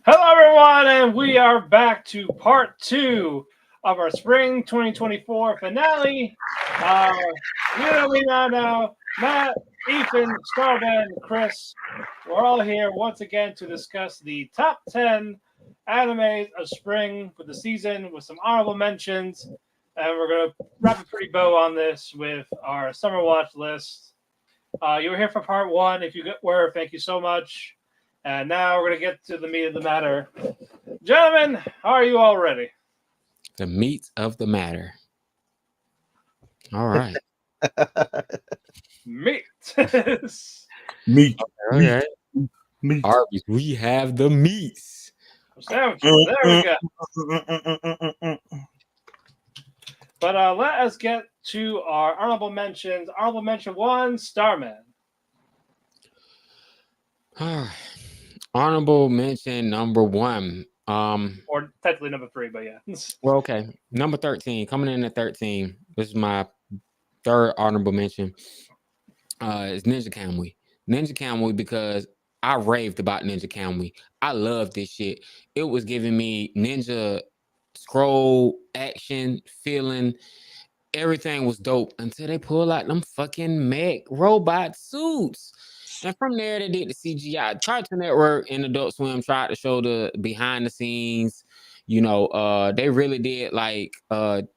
Hello, everyone, and we are back to part two of our spring 2024 finale. Uh, we now know Matt, Ethan, Starman, and Chris. We're all here once again to discuss the top 10 animes of spring for the season with some honorable mentions. And we're going to wrap a pretty bow on this with our summer watch list. You were here for part one. If you were, thank you so much. And now we're going to get to the meat of the matter. Gentlemen, are you all ready? The meat of the matter. All right. Meat. Meat, meat, Okay. meat. Arby's, we have the meats. Sandwiches. There we go. But let us get to our honorable mentions. Honorable mention one, Starman. Honorable mention number one. Or technically number three, but yeah. Well, okay. Number 13. Coming in at 13. This is my third honorable mention. Is Ninja Kamui. Ninja Kamui because I raved about Ninja Kamui. I love this shit. It was giving me ninja scroll action feeling. Everything was dope until they pull out them fucking mech robot suits. And from there, they did the CGI. Cartoon Network and Adult Swim tried to show the behind the scenes. They really did like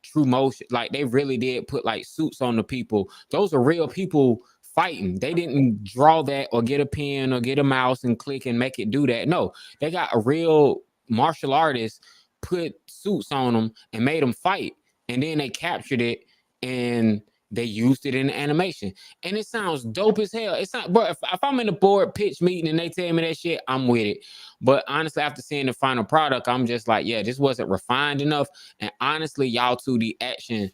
true motion. Like they really did put like suits on the people. Those are real people fighting. They didn't draw that or get a pen or get a mouse and click and make it do that. No, they got a real martial artist put suits on them and made them fight, and then they captured it and they used it in the animation, and it sounds dope as hell. It's not, but if I'm in a board pitch meeting and they tell me that shit, I'm with it. But honestly, after seeing the final product, I'm just like, yeah, this wasn't refined enough. And honestly, y'all 2D action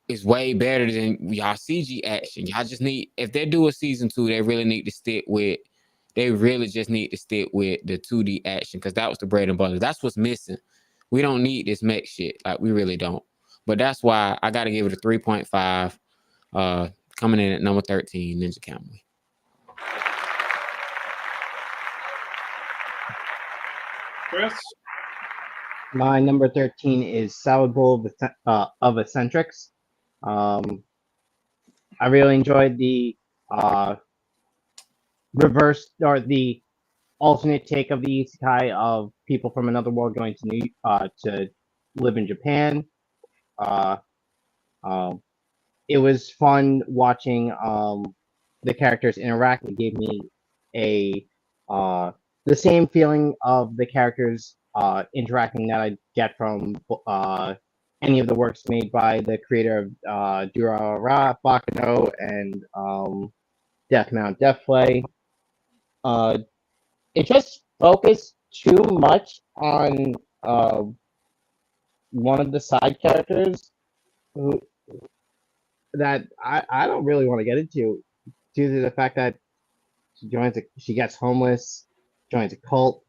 is way better than y'all CG action. Y'all just need, if they do a season two, they really need to stick with. They really just need to stick with the 2D action because that was the bread and butter. That's what's missing. We don't need this mech shit. Like we really don't. But that's why I got to give it a 3.5. Uh, Coming in at number 13, Ninja Kamui. Chris? My number 13 is Salad Bowl of Eccentrics. I really enjoyed the uh, reverse or the alternate take of the isekai of people from another world going to live in Japan. Uh, um, it was fun watching the characters interact. It gave me a the same feeling of the characters interacting that I get from any of the works made by the creator of Durara, Bakano, and Death Mount Deathplay. Uh, it just focused too much on one of the side characters who that I don't really want to get into due to the fact that she gets homeless, joins a cult,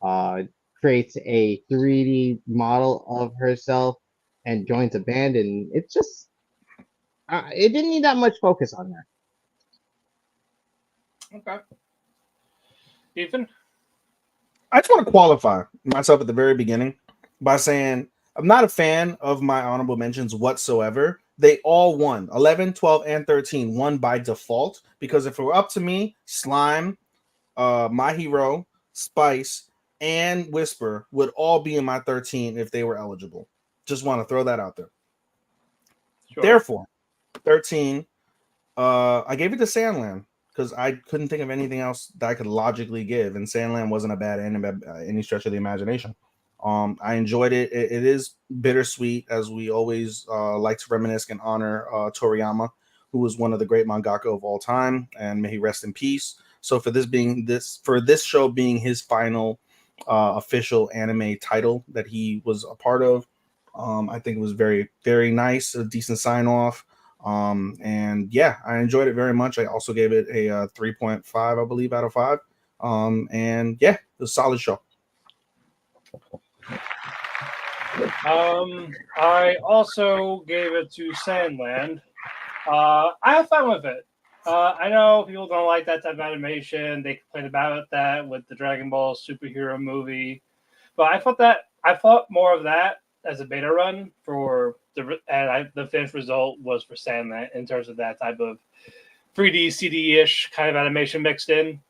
uh, creates a 3D model of herself, and joins a band, and it's just it didn't need that much focus on her. Okay. Ethan? I just want to qualify myself at the very beginning by saying I'm not a fan of my honorable mentions whatsoever. They all won. 11, 12, and 13 won by default because if it were up to me, Slime, My Hero, Spice, and Whisper would all be in my 13 if they were eligible. Just want to throw that out there. Sure. Therefore, 13, I gave it to Sandland because I couldn't think of anything else that I could logically give, and Sandland wasn't a bad anime by any stretch of the imagination. I enjoyed it. It is bittersweet, as we always like to reminisce and honor Toriyama, who was one of the great mangaka of all time, and may he rest in peace. So for this show being his final official anime title that he was a part of, I think it was very, very nice, a decent sign off. And yeah, I enjoyed it very much. I also gave it a 3.5, I believe, out of 5. And yeah, it was a solid show. I also gave it to Sandland. I had fun with it. I know people don't like that type of animation. They complained about that with the Dragon Ball superhero movie, but I thought more of that as a beta run for the finished result was for Sandland in terms of that type of 3D CD-ish kind of animation mixed in.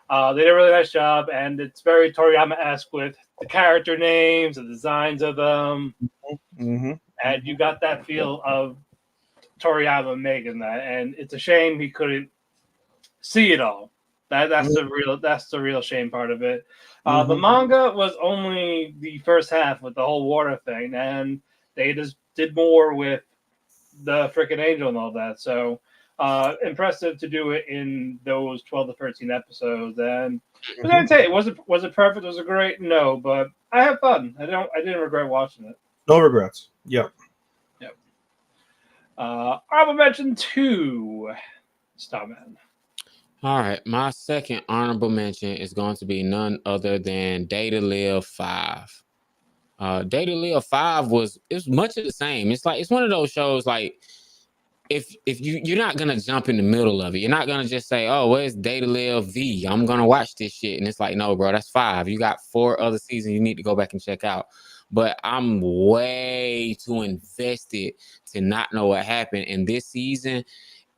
They did a really nice job, and it's very Toriyama-esque with the character names, the designs of them, and you got that feel of Toriyama making that. And it's a shame he couldn't see it all. That's the real shame part of it. The manga was only the first half with the whole water thing, and they just did more with the freaking angel and all that. So impressive to do it in those 12 to 13 episodes. And but I tell you, was it perfect? Was it great? No, but I had fun. I didn't regret watching it. No regrets. Yep. Honorable mention 2, Starman. All right, my second honorable mention is going to be none other than Day to Live 5. Day to Live 5 was much of the same. It's one of those shows like if you're not gonna jump in the middle of it, you're not gonna just say, oh, where's Day to Live V? I'm gonna watch this shit. And it's like, no, bro, that's 5. You got 4 other seasons you need to go back and check out. But I'm way too invested to not know what happened. And this season,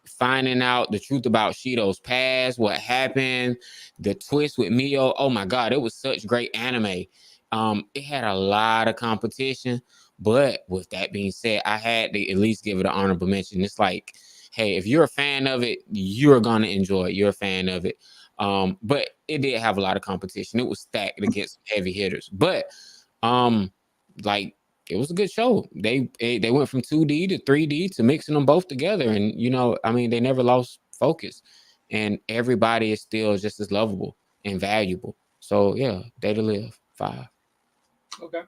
finding out the truth about Shido's past, what happened, the twist with Mio. Oh my God, it was such great anime. It had a lot of competition, but with that being said, I had to at least give it an honorable mention. It's like, hey, if you're a fan of it, you're gonna enjoy it. You're a fan of it. But it did have a lot of competition. It was stacked against heavy hitters, but like it was a good show. They went from 2D to 3D to mixing them both together, and they never lost focus, and everybody is still just as lovable and valuable. So yeah, Day to Live 5. Okay,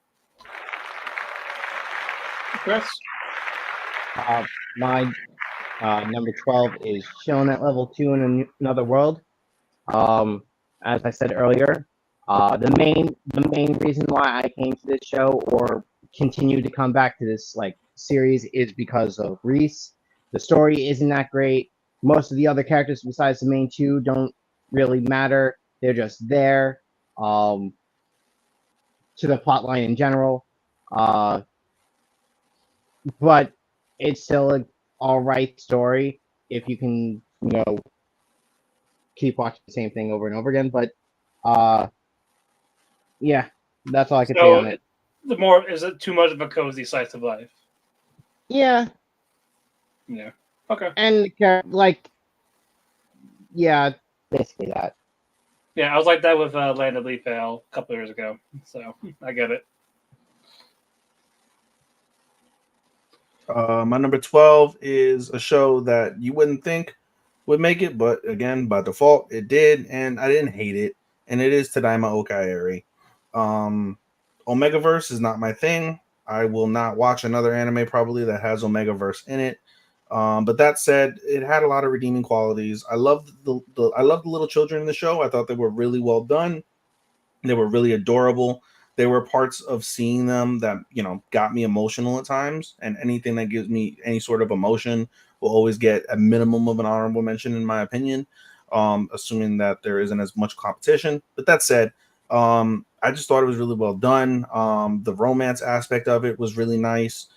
Chris. My number 12 is Shown at Level 2 in Another World. As I said earlier, the main reason why I came to this show or continue to come back to this series is because of Reese. The story isn't that great. Most of the other characters besides the main 2 don't really matter. They're just there to the plot line in general. But it's still an alright story if you can, keep watching the same thing over and over again. But yeah, that's all I can say on it. Is it too much of a cozy slice of life? Yeah. Yeah. Okay. And yeah, basically that. Yeah, I was like that with Land of Leaf Vale a couple years ago, so I get it. My number 12 is a show that you wouldn't think would make it, but again, by default, it did, and I didn't hate it. And it is Tadaima Okaeri. Omegaverse is not my thing. I will not watch another anime probably that has Omegaverse in it. But that said, it had a lot of redeeming qualities. I loved the little children in the show. I thought they were really well done. They were really adorable. There were parts of seeing them that got me emotional at times, and anything that gives me any sort of emotion will always get a minimum of an honorable mention, in my opinion. Assuming that there isn't as much competition. But that said, I just thought it was really well done. The romance aspect of it was really nice.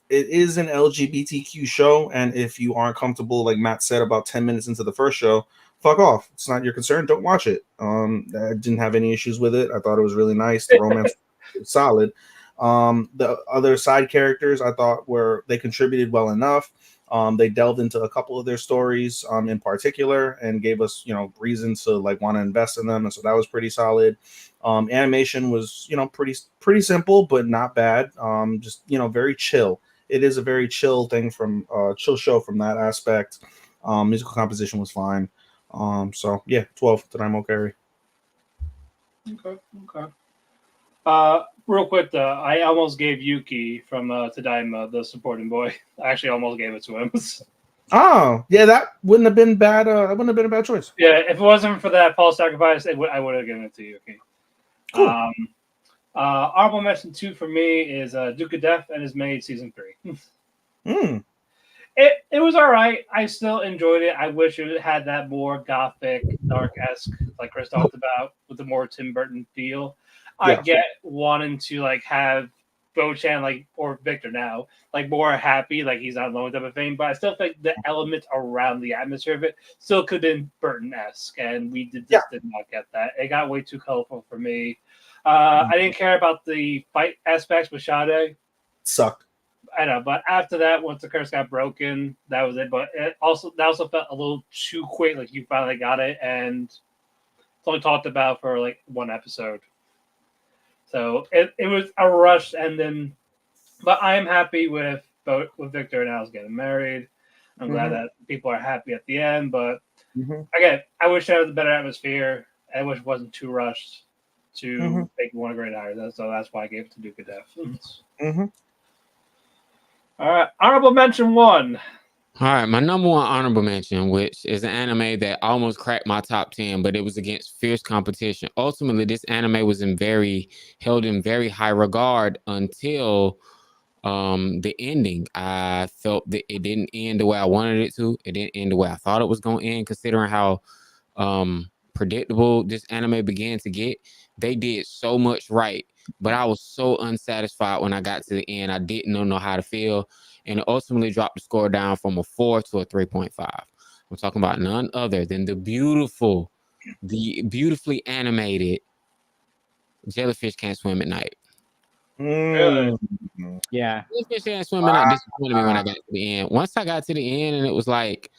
It is an LGBTQ show, and if you aren't comfortable, like Matt said about 10 minutes into the first show, fuck off. It's not your concern. Don't watch it. I didn't have any issues with it. I thought it was really nice. The romance was solid. The other side characters I thought they contributed well enough. They delved into a couple of their stories in particular and gave us, reasons to want to invest in them. And so that was pretty solid. Animation was, pretty simple, but not bad. Just, very chill. It is a very chill thing chill show from that aspect. Musical composition was fine. So yeah, 12 Tadaima Okaeri. Okay. Real quick though, I almost gave Yuki from Tadaima the supporting boy. I actually almost gave it to him. Oh yeah, that wouldn't have been bad. That wouldn't have been a bad choice. Yeah, if it wasn't for that Paul sacrifice, I would have given it to Yuki. Cool. Honorable mention 2 for me is Duke of Death and His Maid season 3. It was all right. I still enjoyed it. I wish it had that more gothic, dark-esque, like Chris talked about, with the more Tim Burton feel. I Yeah. get wanting to like have Bo-chan like or Victor now like more happy, like he's not alone type of thing. But I still think the element around the atmosphere of it still could have been Burton-esque, and we did not get that. It got way too colorful for me. I didn't care about the fight aspects with Sade. Sucked. I know, but after that, once the curse got broken, that was it. But that also felt a little too quick. Like you finally got it, and it's only talked about for like one episode. So it was a rush ending. But I am happy with Victor and Alice getting married. I'm glad that people are happy at the end. But again, I wish there was a better atmosphere. I wish it wasn't too rushed to make one a great hire. So that's why I gave it to Duke of Death. All right, honorable mention 1. All right, my number 1 honorable mention, which is an anime that almost cracked my top 10, but it was against fierce competition. Ultimately, this anime was held in very high regard until the ending. I felt that it didn't end the way I wanted it to. It didn't end the way I thought it was going to end, considering how predictable this anime began to get. They did so much right, but I was so unsatisfied when I got to the end. I didn't know how to feel, and it ultimately dropped the score down from a 4 to a 3.5. I'm talking about none other than the beautifully animated Jellyfish Can't Swim at Night. Really? Yeah. Jellyfish Can't Swim at Night disappointed me when I got to the end. Once I got to the end and it was like,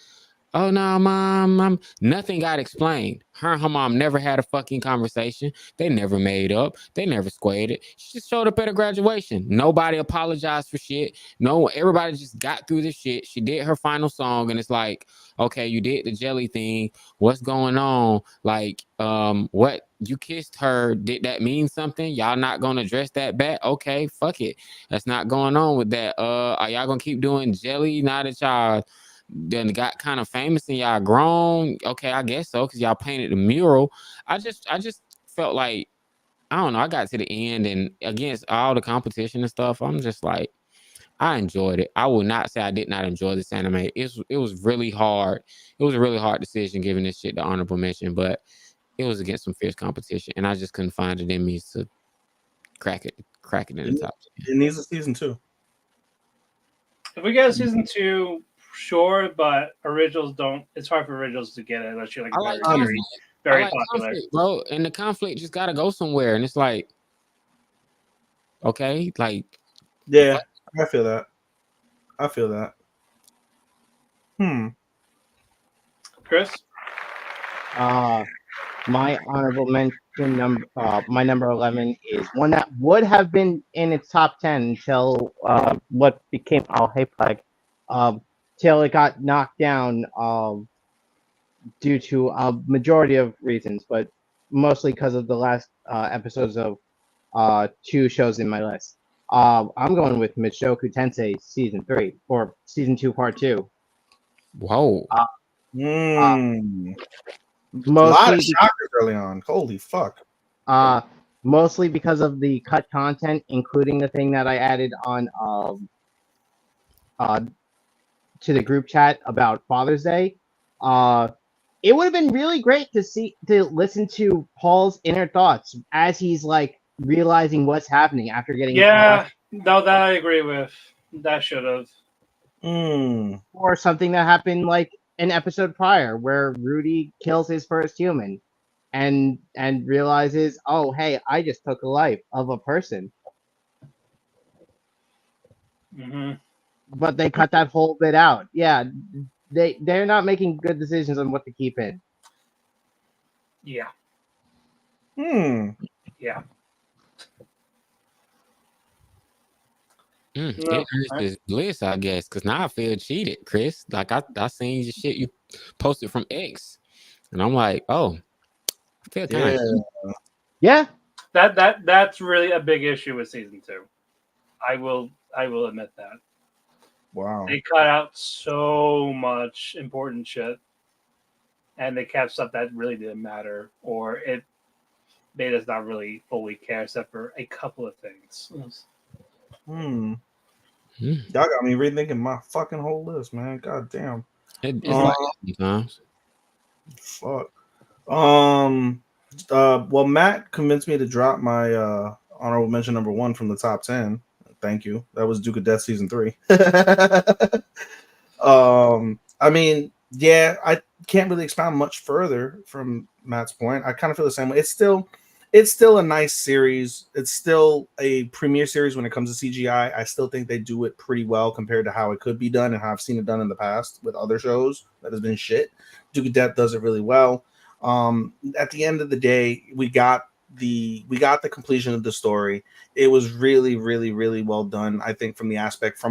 oh no, mom, nothing got explained. Her and her mom never had a fucking conversation. They never made up. They never squared it. She just showed up at her graduation. Nobody apologized for shit. No, everybody just got through this shit. She did her final song, and it's like, okay, you did the jelly thing. What's going on? Like, what you kissed her? Did that mean something? Y'all not gonna address that back? Okay, fuck it. That's not going on with that. Are y'all gonna keep doing jelly now that y'all then got kind of famous and y'all grown? Okay, I guess so, because y'all painted the mural. I just felt like, I don't know, I got to the end and against all the competition and stuff, I'm just like, I enjoyed it. I will not say I did not enjoy this anime. It was really hard. It was a really hard decision giving this shit the honorable mention, but it was against some fierce competition, and I just couldn't find it in me to crack it in the top 10. It needs a season 2. If we get a season 2, sure, but originals don't. It's hard for originals to get it unless you're like I like very I like popular, conflict, bro. And the conflict just gotta go somewhere. And it's like, okay, like, Yeah, I feel that. Chris. My honorable mention my number 11 is one that would have been in its top 10 until what became hey Plague, till it got knocked down due to a majority of reasons, but mostly because of the last episodes of 2 shows in my list. I'm going with Michoku Tensei season 3 or season 2 part 2. whoa. A lot of shockers early on. Holy fuck. Mostly because of the cut content, including the thing that I added on to the group chat about Father's Day. It would have been really great to listen to Paul's inner thoughts as he's like realizing what's happening after getting no, that I agree with. That should have. Or something that happened like an episode prior where Rudy kills his first human and realizes, oh hey, I just took a life of a person. But they cut that whole bit out. Yeah, they're not making good decisions on what to keep in. Yeah. Yeah. Ignorance is bliss, I guess, because now I feel cheated, Chris. Like I seen your shit you posted from X, and I'm like, oh, I feel kind of yeah. That's really a big issue with season 2. I will admit that. Wow. They cut out so much important shit, and they kept stuff that really didn't matter, or it made us not really fully care, except for a couple of things. Y'all got me rethinking my fucking whole list, man. God damn. It's like that sometimes. Fuck. Well, Matt convinced me to drop my honorable mention number 1 from the top 10. Thank you. That was Duke of Death season 3. I mean, yeah, I can't really expound much further from Matt's point. I kind of feel the same way. It's still a nice series. It's still a premiere series when it comes to CGI. I still think they do it pretty well compared to how it could be done and how I've seen it done in the past with other shows that has been shit. Duke of Death does it really well. At the end of the day, we got the completion of the story. It was really, really, really well done. I think from the aspect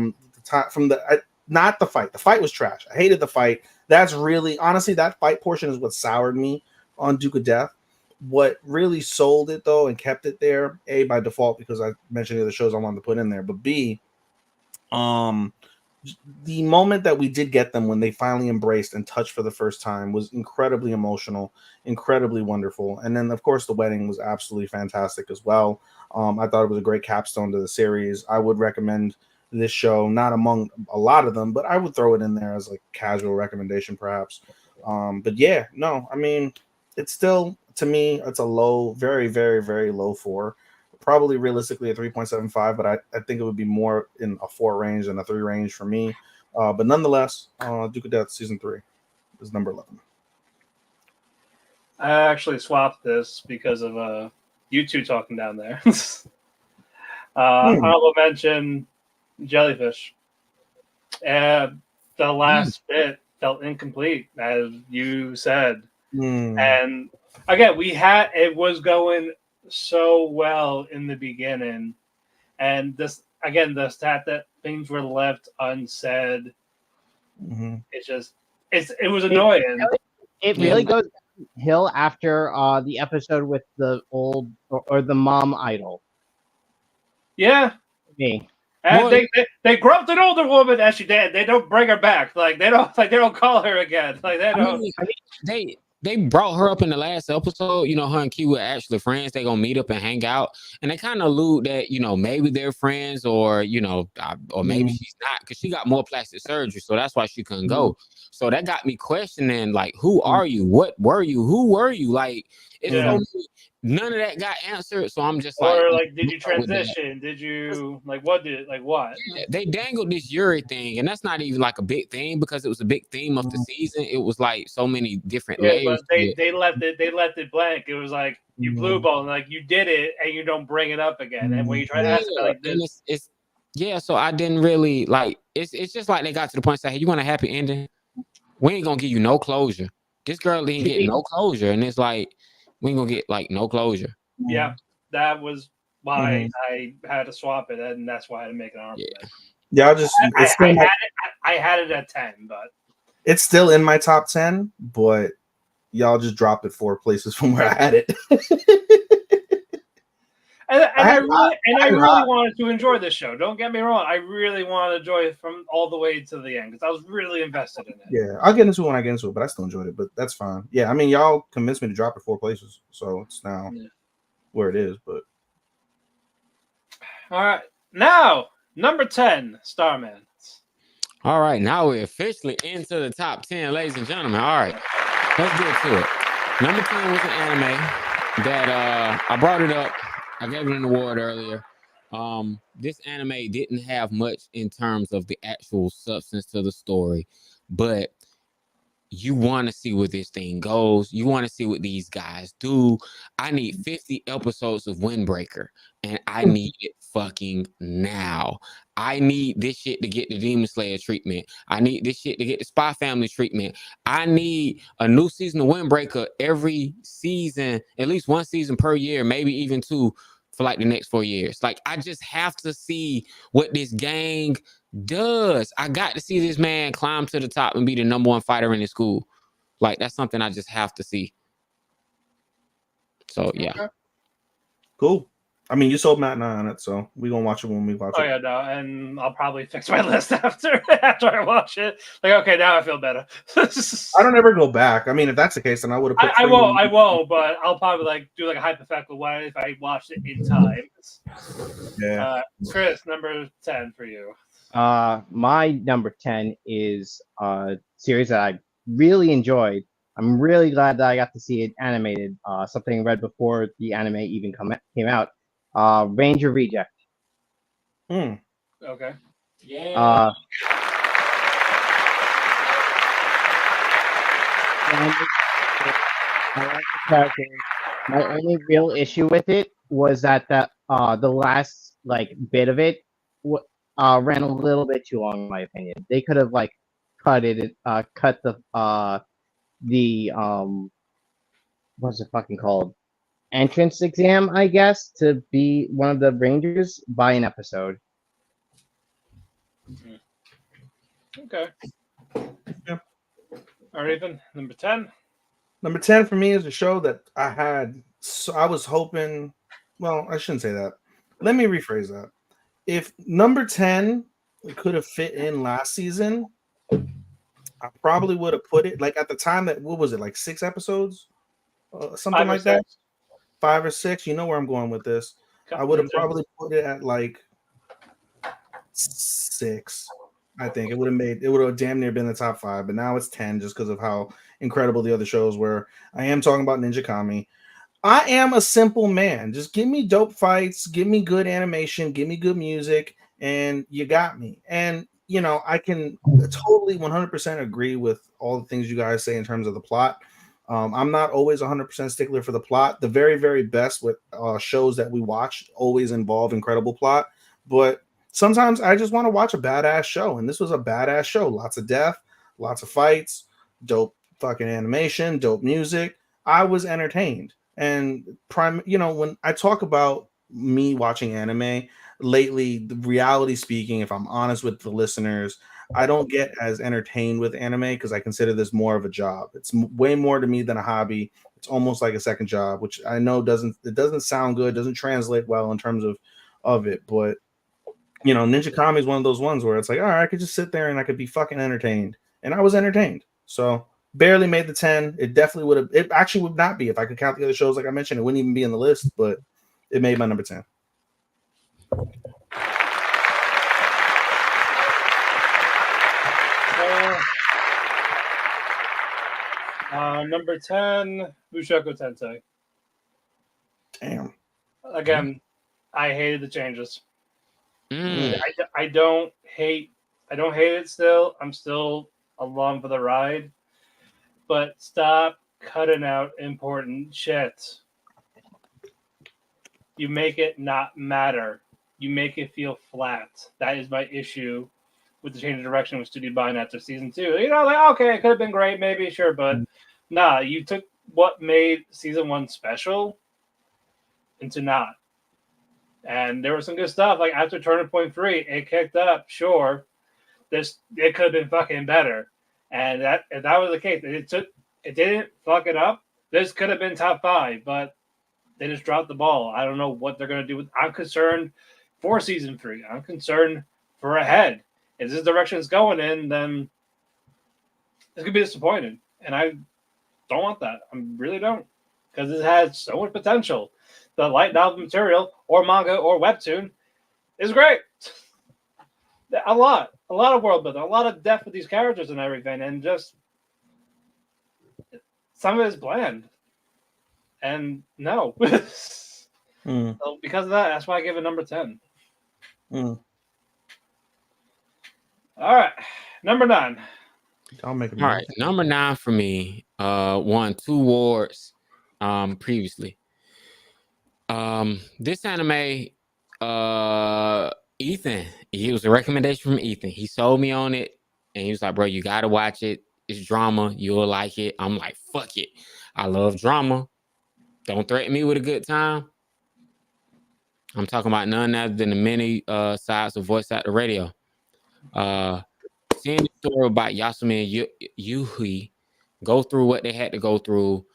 not the fight. The fight was trash. I hated the fight. That's really, honestly, that fight portion is what soured me on Duke of Death. What really sold it though and kept it there, A, by default because I mentioned the other shows I wanted to put in there, but B, the moment that we did get them when they finally embraced and touched for the first time was incredibly emotional, incredibly wonderful. And then of course the wedding was absolutely fantastic as well. I thought it was a great capstone to the series. I would recommend this show, not among a lot of them, but I would throw it in there as like casual recommendation perhaps. But yeah, no, I mean, it's still, to me, it's a low, very, very, very low 4. Probably realistically a 3.75, but I think it would be more in a 4 range than a 3 range for me. But nonetheless, Duke of Death season 3 is number 11. I actually swapped this because of you two talking down there. Honorable mention, Jellyfish. The last bit felt incomplete, as you said. And again, it was going so well in the beginning, and this again, the stat that things were left unsaid. It was annoying. It really goes downhill after the episode with the old or the mom idol. Yeah. Me. And they grumped an older woman as she did. They don't bring her back. Like they don't call her again. Like they don't. They brought her up in the last episode. You know, her and Q were actually friends. They gonna meet up and hang out, and they kind of allude that maybe they're friends, or or maybe she's not, because she got more plastic surgery, so that's why she couldn't go. So that got me questioning, like, who are you? What were you? Who were you? Like, it's so many, none of that got answered. So I'm just or like did you transition? Did you what? Yeah, they dangled this Yuri thing, and that's not even like a big thing because it was a big theme of the season. It was like so many different layers. But they left it blank. It was like you blue ball, and like you did it, and you don't bring it up again. And when you try to ask it like this, so I didn't really like. It's just like they got to the point and said, "Hey, you want a happy ending? We ain't gonna give you no closure. This girl didn't get no closure, and it's like we ain't gonna get like no closure." Yeah, that was why I had to swap it, and that's why I had to make an argument. Yeah, I had it at 10, but it's still in my top 10. But y'all just dropped it 4 places from where I had it. I really wanted to enjoy this show. Don't get me wrong. I really wanted to enjoy it from all the way to the end because I was really invested in it. Yeah, I'll get into it when I get into it, but I still enjoyed it. But that's fine. Yeah, I mean, y'all convinced me to drop it 4 places, so it's now where it is. But all right, now number 10, Starman. All right, now we're officially into the top 10, ladies and gentlemen. All right, let's get to it. Number 10 was an anime that I brought it up. I gave it an award earlier. This anime didn't have much in terms of the actual substance to the story, but you want to see where this thing goes. You want to see what these guys do. I need 50 episodes of Windbreaker, and I need it fucking now. I need this shit to get the Demon Slayer treatment. I need this shit to get the Spy Family treatment. I need a new season of Windbreaker every season, at least 1 season per year, maybe even 2 for like the next 4 years. Like, I just have to see what this gang does. I got to see this man climb to the top and be the number 1 fighter in his school. Like, that's something I just have to see. So yeah. Okay. Cool. I mean, you sold Matt and I on it, so we're gonna watch it when we watch it. Oh yeah, no, and I'll probably fix my list after I watch it. Like, okay, now I feel better. I don't ever go back. I mean, if that's the case, then I would have. I won't, but I'll probably like do like a hypothetical one if I watched it in time. Yeah. Chris, number 10 for you. My number 10 is a series that I really enjoyed. I'm really glad that I got to see it animated. Something I read before the anime even came out. Ranger Reject. Hmm. Okay. Yeah. Uh, I like the characters. My only real issue with it was that the last bit of it ran a little bit too long, in my opinion. They could have cut the what's it fucking called, entrance exam, I guess, to be one of the Rangers by an episode. Okay. Yeah. All right, Ethan. Number 10. Number 10 for me is a show that I had. So I was hoping. Well, I shouldn't say that. Let me rephrase that. If number 10 could have fit in last season, I probably would have put it like at the time that what was it, like 6 episodes? Something 5 or like that. 6. 5 or 6. You know where I'm going with this. I would have probably put it at like 6. I think it would have damn near been the top 5, but now it's 10 just because of how incredible the other shows were. I am talking about Ninja Kami. I am a simple man. Just give me dope fights, give me good animation, give me good music, and you got me. And I can totally 100% agree with all the things you guys say in terms of the plot. I'm not always 100% stickler for the plot. The very, very best with shows that we watch always involve incredible plot, but sometimes I just want to watch a badass show, and this was a badass show. Lots of death, lots of fights, dope fucking animation, dope music. I was entertained. And when I talk about me watching anime lately, the reality speaking, if I'm honest with the listeners, I don't get as entertained with anime because I consider this more of a job. It's way more to me than a hobby. It's almost like a second job, which I know doesn't sound good, doesn't translate well in terms of it, but Ninja Kami is one of those ones where it's like, all right, I could just sit there and I could be fucking entertained. And I was entertained. So barely made the 10. It definitely would have, it actually would not be if I could count the other shows like I mentioned. It wouldn't even be in the list, but it made my number 10. Number 10, Mushoku Tensei. Damn. Again, I hated the changes. Mm. I don't hate it still. I'm still along for the ride. But stop cutting out important shit. You make it not matter. You make it feel flat. That is my issue with the change of direction with Studio Bind after season 2. Okay, it could have been great, maybe, sure, but nah, you took what made season 1 special into not. And there was some good stuff. Like after Turning Point 3, it kicked up, sure. It could have been fucking better. And if that was the case, it didn't fuck it up. This could have been top 5, but they just dropped the ball. I don't know what they're gonna do. I'm concerned for season 3. I'm concerned for ahead. If this direction is going in, then it's gonna be disappointing. And I don't want that. I really don't. Because it has so much potential. The light novel material or manga or webtoon is great. A lot of world building, a lot of depth with these characters and everything, and just some of it is bland. And no. So because of that, that's why I give it number 10. All right. Number 9. I'll make it. All right. Number 9 for me won 2 awards previously. This anime, Ethan, it was a recommendation from Ethan. He sold me on it, and he was like, bro, you gotta watch it. It's drama. You'll like it. I'm like, fuck it. I love drama. Don't threaten me with a good time. I'm talking about none other than the many sides of voice actor radio. Seeing the story about Yasumi and Yuhi go through what they had to go through,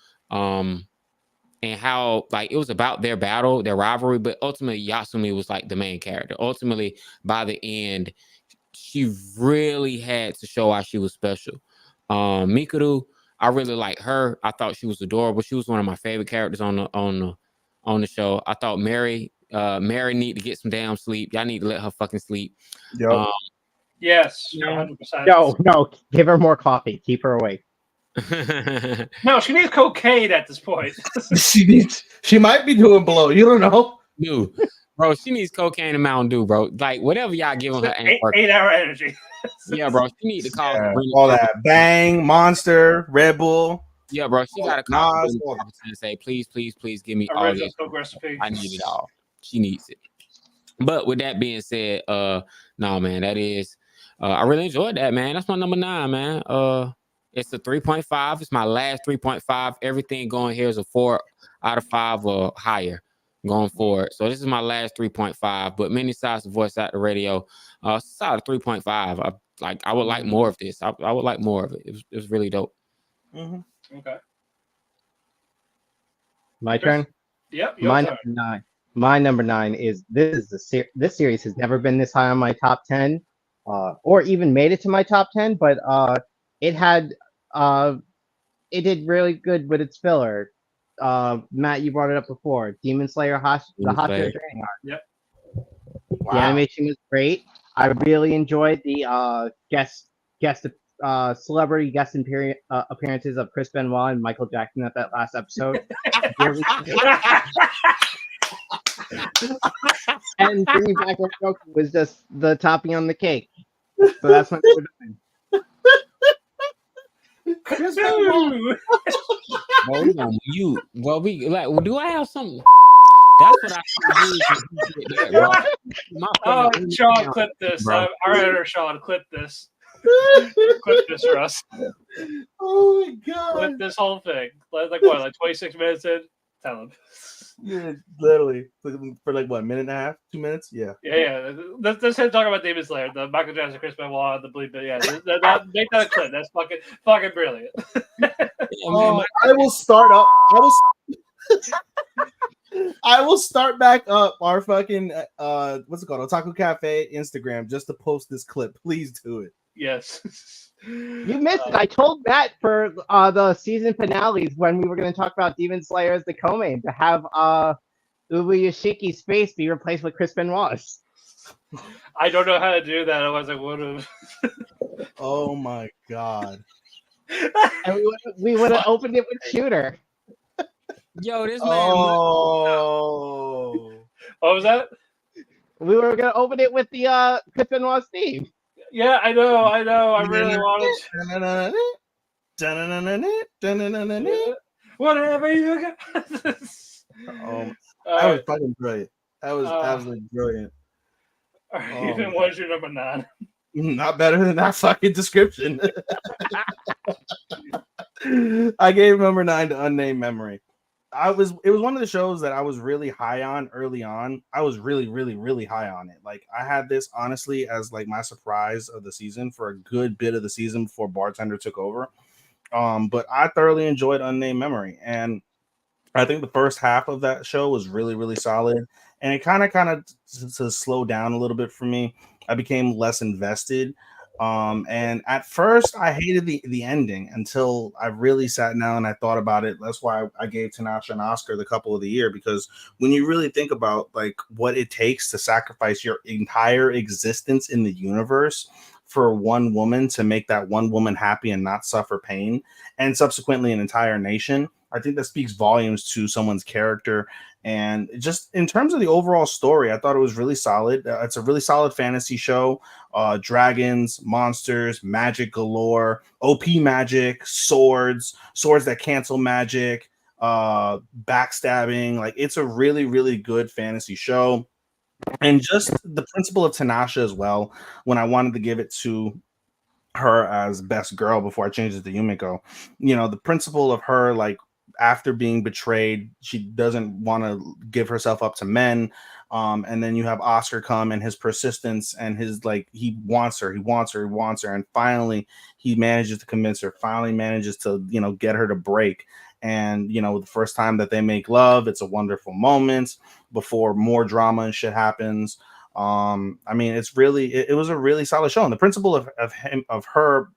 and how it was about their battle, their rivalry, but ultimately Yasumi was like the main character. Ultimately, by the end, she really had to show why she was special. Mikuru, I really like her. I thought she was adorable. She was one of my favorite characters on the show. I thought Mary need to get some damn sleep. Y'all need to let her fucking sleep. Yep. Yes, Yeah. 100%. No, give her more coffee. Keep her awake. No, she needs cocaine at this point. She might be doing blow. You don't know. Dude, bro, she needs cocaine and Mountain Dew, bro. Like whatever y'all giving her ain't working. 8-hour energy. Yeah, bro. She need to call Yeah, Sabrina all Carpenter. that Bang, Monster, Red Bull. Yeah, bro. She gotta call Nas, Sabrina Carpenter and say, please, please, please give me all Original this. Coke recipe. I need it all. She needs it. But with that being said, no, man, that is I really enjoyed that, man. That's my number 9, man. It's a 3.5. It's my last 3.5. Everything going here is a 4 out of 5 or higher going forward. So this is my last 3.5. But many sides of voice out the radio, solid 3.5. I would like more of this. I would like more of it. It was really dope. Mm-hmm. Okay. My Chris? turn. Yep. My Your turn. number 9. My number 9 is this series has never been this high on my top 10, or even made it to my top 10. But it had it did really good with its filler. Matt, you brought it up before. Demon Slayer, the Demon Hot Slayer. Training Arc. Yep. The animation was great. I really enjoyed the celebrity guest appearances of Chris Benoit and Michael Jackson at that last episode. And bringing back Otalku was just the topping on the cake. So that's my number 9. Chris Benoit. Well, we gonna mute. Well, we like. Do I have something? That's what I should do. Oh, Sean, clip this. Our editor, Sean, clip this. Clip this for us. Oh my god! Clip this whole thing. Like what? Like 26 minutes in. Tell him. Yeah, literally for like what, minute and a half, 2 minutes? Yeah. Yeah. Let's him talk about Demon Slayer, the Michael Jackson, Chris Benoit, the bleep. Yeah, make that a clip. That's fucking brilliant. I will start up. I will start back up our fucking what's it called? Otaku Cafe Instagram just to post this clip. Please do it. Yes. You missed it. I told Matt for the season finales when we were going to talk about Demon Slayer as the co-main to have Ubu Yoshiki's face be replaced with Chris Benoit's. I don't know how to do that. Otherwise, I would have. Oh my god! And we would have opened it with Shooter. Yo, this man. Oh. What was that? We were going to open it with the Chris Benoit's theme. Yeah, I know. I really wanted to. Whatever you got. That was fucking brilliant. That was absolutely brilliant. Even what's your number 9? Not better than that fucking description. I gave number 9 to Unnamed Memory. It was one of the shows that I was really high on early on. I was really, really, really high on it. Like I had this honestly as like my surprise of the season for a good bit of the season before Bartender took over. But I thoroughly enjoyed Unnamed Memory, and I think the first half of that show was really, really solid. And it kind of to slow down a little bit for me. I became less invested. And at first I hated the ending until I really sat down and I thought about it. That's why I gave Tinashe and Oscar the couple of the year, because when you really think about like what it takes to sacrifice your entire existence in the universe for one woman to make that one woman happy and not suffer pain, and subsequently an entire nation, I think that speaks volumes to someone's character. And just in terms of the overall story, I thought it was really solid. It's a really solid fantasy show. Dragons, monsters, magic galore, OP magic, swords that cancel magic, backstabbing. Like it's a really, really good fantasy show. And just the principle of Tinashe as well, when I wanted to give it to her as best girl before I changed it to Yumiko, the principle of her, like, after being betrayed, she doesn't want to give herself up to men. And then you have Oscar come and his persistence and his, like, he wants her. And finally he manages to convince her, finally manages to, get her to break. And, the first time that they make love, it's a wonderful moment before more drama and shit happens. I mean, it was a really solid show. And the principle of her,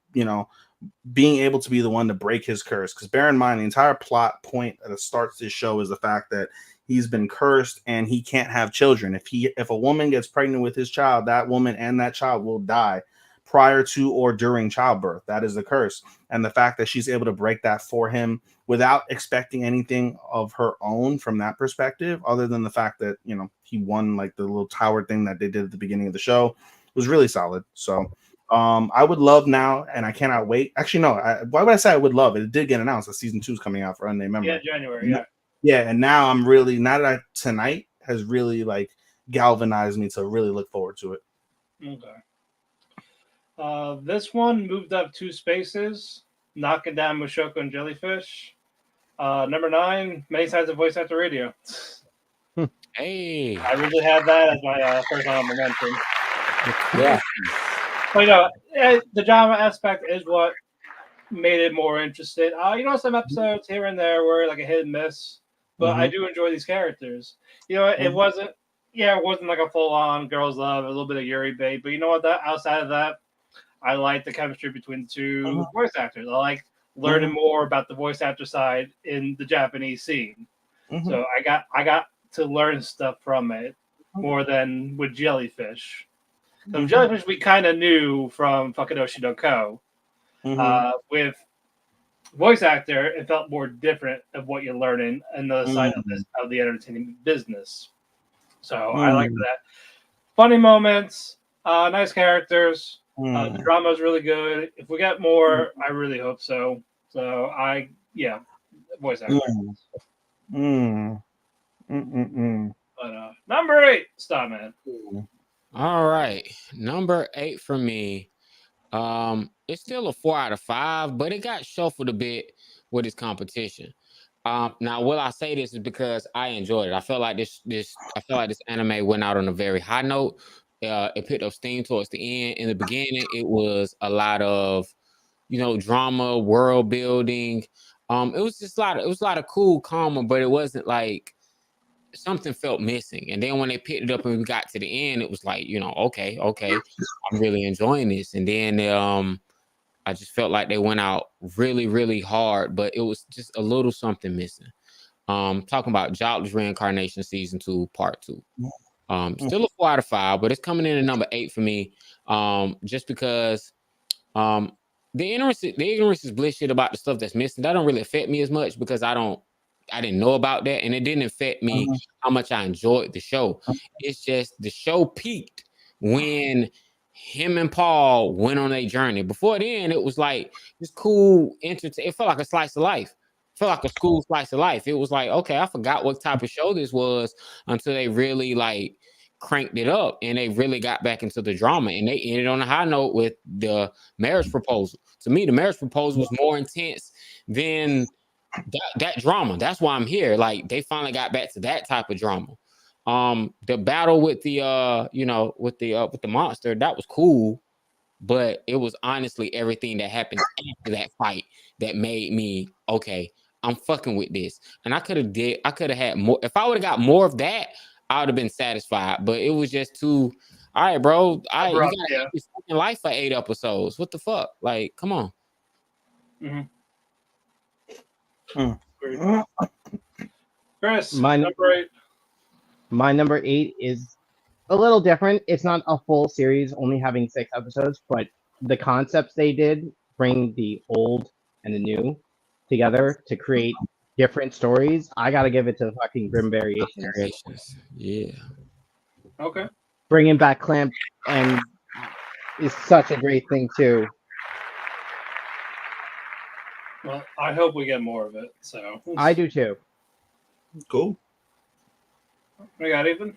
being able to be the one to break his curse, because bear in mind, the entire plot point that starts this show is the fact that he's been cursed and he can't have children. If a woman gets pregnant with his child, that woman and that child will die prior to or during childbirth. That is the curse. And the fact that she's able to break that for him without expecting anything of her own from that perspective, other than the fact that, you know, he won like the little tower thing that they did at the beginning of the show, was really solid. So I would love now, and I cannot wait. Actually, no, why would I say I would love it? It did get announced that season 2 is coming out for Unnamed Memory. Yeah, January. Yeah. Yeah, and now I'm really, now that tonight has really like galvanized me to really look forward to it. Okay. This one moved up 2 spaces, knocking down Mushoku and Jellyfish. Number 9, Many Sides of Voice Actor Radio. Hey, I really had that as my first honorable mention. Yeah. But the drama aspect is what made it more interesting. Some episodes here and there were like a hit and miss, but I do enjoy these characters. It wasn't like a full-on girls' love, a little bit of Yuri bait, but you know what? That outside of that, I like the chemistry between the 2 voice actors. I like learning more about the voice actor side in the Japanese scene. So I got to learn stuff from it more than with Jellyfish. So Jellyfish we kind of knew from Fukadoshi no Ko. With voice actor, it felt more different of what you're learning on the other side of the entertainment business. So I like that. Funny moments, nice characters. The drama is really good. If we get more, I really hope so. So voice actor. But number 8, Starman. all right. Number 8 for me. It's still a 4 out of 5, but it got shuffled a bit with its competition. Now, will I say this is because I enjoyed it. I felt like this anime went out on a very high note. It picked up steam towards the end. In the beginning, it was a lot of, drama, world building. It was just a lot of cool karma, but it wasn't like something felt missing. And then when they picked it up and we got to the end, it was like, okay, I'm really enjoying this. And then I just felt like they went out really, really hard, but it was just a little something missing. Talking about Jobless Reincarnation Season 2, Part 2. Still a 4 out of 5, but it's coming in at number 8 for me. Just because the ignorance is bliss shit about the stuff that's missing. That don't really affect me as much because I didn't know about that, and it didn't affect me how much I enjoyed the show. It's just the show peaked when him and Paul went on a journey. Before then, it was like this cool entertainment. It felt like a slice of life. It felt like a school slice of life. It was like, okay, I forgot what type of show this was until they really like cranked it up and they really got back into the drama, and they ended on a high note with the marriage proposal. To me, the marriage proposal was more intense than that drama. That's why I'm here. Like, they finally got back to that type of drama. The battle with the with the monster, that was cool, but it was honestly everything that happened after that fight that made me, okay, I'm fucking with this. And I could have had more. If I would have got more of that, I would have been satisfied. But it was just too, all right, bro. You gotta have this fucking life for 8 episodes. What the fuck? Like, come on. Chris, My number 8. My number 8 is a little different. It's not a full series, only having 6 episodes, but the concepts they did bring the old and the new together to create different stories. I gotta give it to fucking Grim Variations. Yeah. Okay. Bringing back Clamp and is such a great thing too. Well, I hope we get more of it. So I do too. Cool. We got Ethan.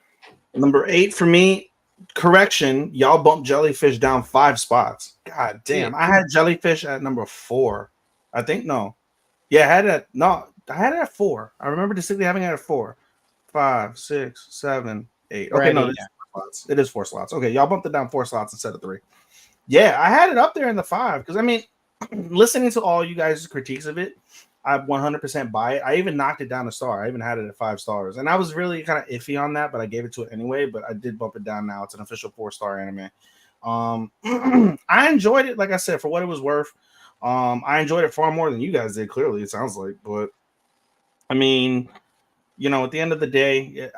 Number 8 for me. Correction, y'all bumped Jellyfish down 5 spots. God damn. I had Jellyfish at number 4. I think no. Yeah, I had it at 4. I remember distinctly having it at 4. 5, 6, 7, 8. Okay, no, it is 4 slots. Okay, y'all bumped it down 4 slots instead of 3. Yeah, I had it up there in the 5 because I mean, listening to all you guys' critiques of it, I 100% buy it. I even knocked it down a star. I even had it at 5 stars, and I was really kind of iffy on that, but I gave it to it anyway. But I did bump it down now. It's an official 4-star anime. I enjoyed it, like I said, for what it was worth. I enjoyed it far more than you guys did. Clearly, it sounds like, but I mean, you know, at the end of the day,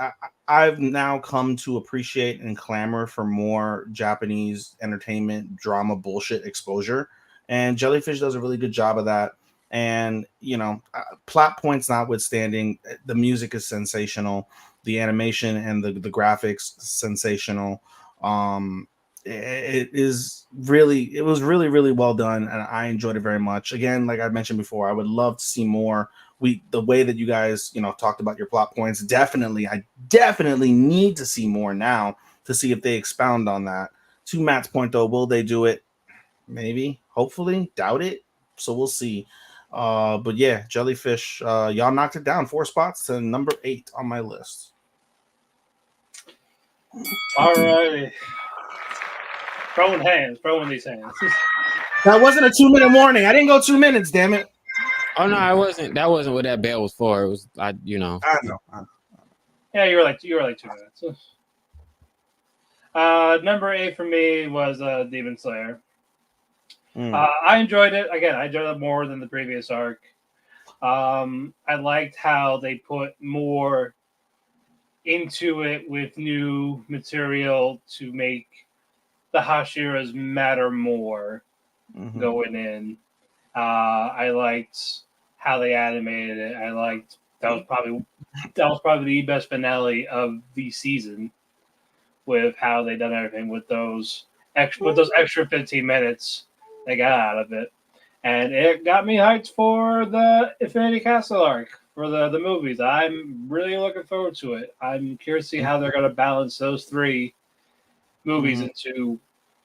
I've now come to appreciate and clamor for more Japanese entertainment drama bullshit exposure, and Jellyfish does a really good job of that. And you know, plot points notwithstanding, the music is sensational, the animation and the graphics sensational. It was really well done, and I enjoyed it very much. Again, like I mentioned before, I would love to see more. The way that you guys, you know, talked about your plot points, I definitely need to see more now to see if they expound on that. To Matt's point though, will they do it? Maybe, hopefully, doubt it. So we'll see. But yeah, Jellyfish, y'all knocked it down 4 spots to number 8 on my list. All righty. Throwing these hands. That wasn't a 2-minute warning. I didn't go 2 minutes, damn it. Oh no, I wasn't. That wasn't what that bell was for. It was, I know. Yeah, you were like 2 minutes. Number 8 for me was Demon Slayer. I enjoyed it. Again, I enjoyed it more than the previous arc. I liked how they put more into it with new material to make the Hashiras matter more going in. I liked how they animated it. I liked that was probably the best finale of the season, with how they done everything with those extra 15 minutes they got out of it. And it got me hyped for the Infinity Castle arc for the movies. I'm really looking forward to it. I'm curious to see how they're going to balance those 3 movies into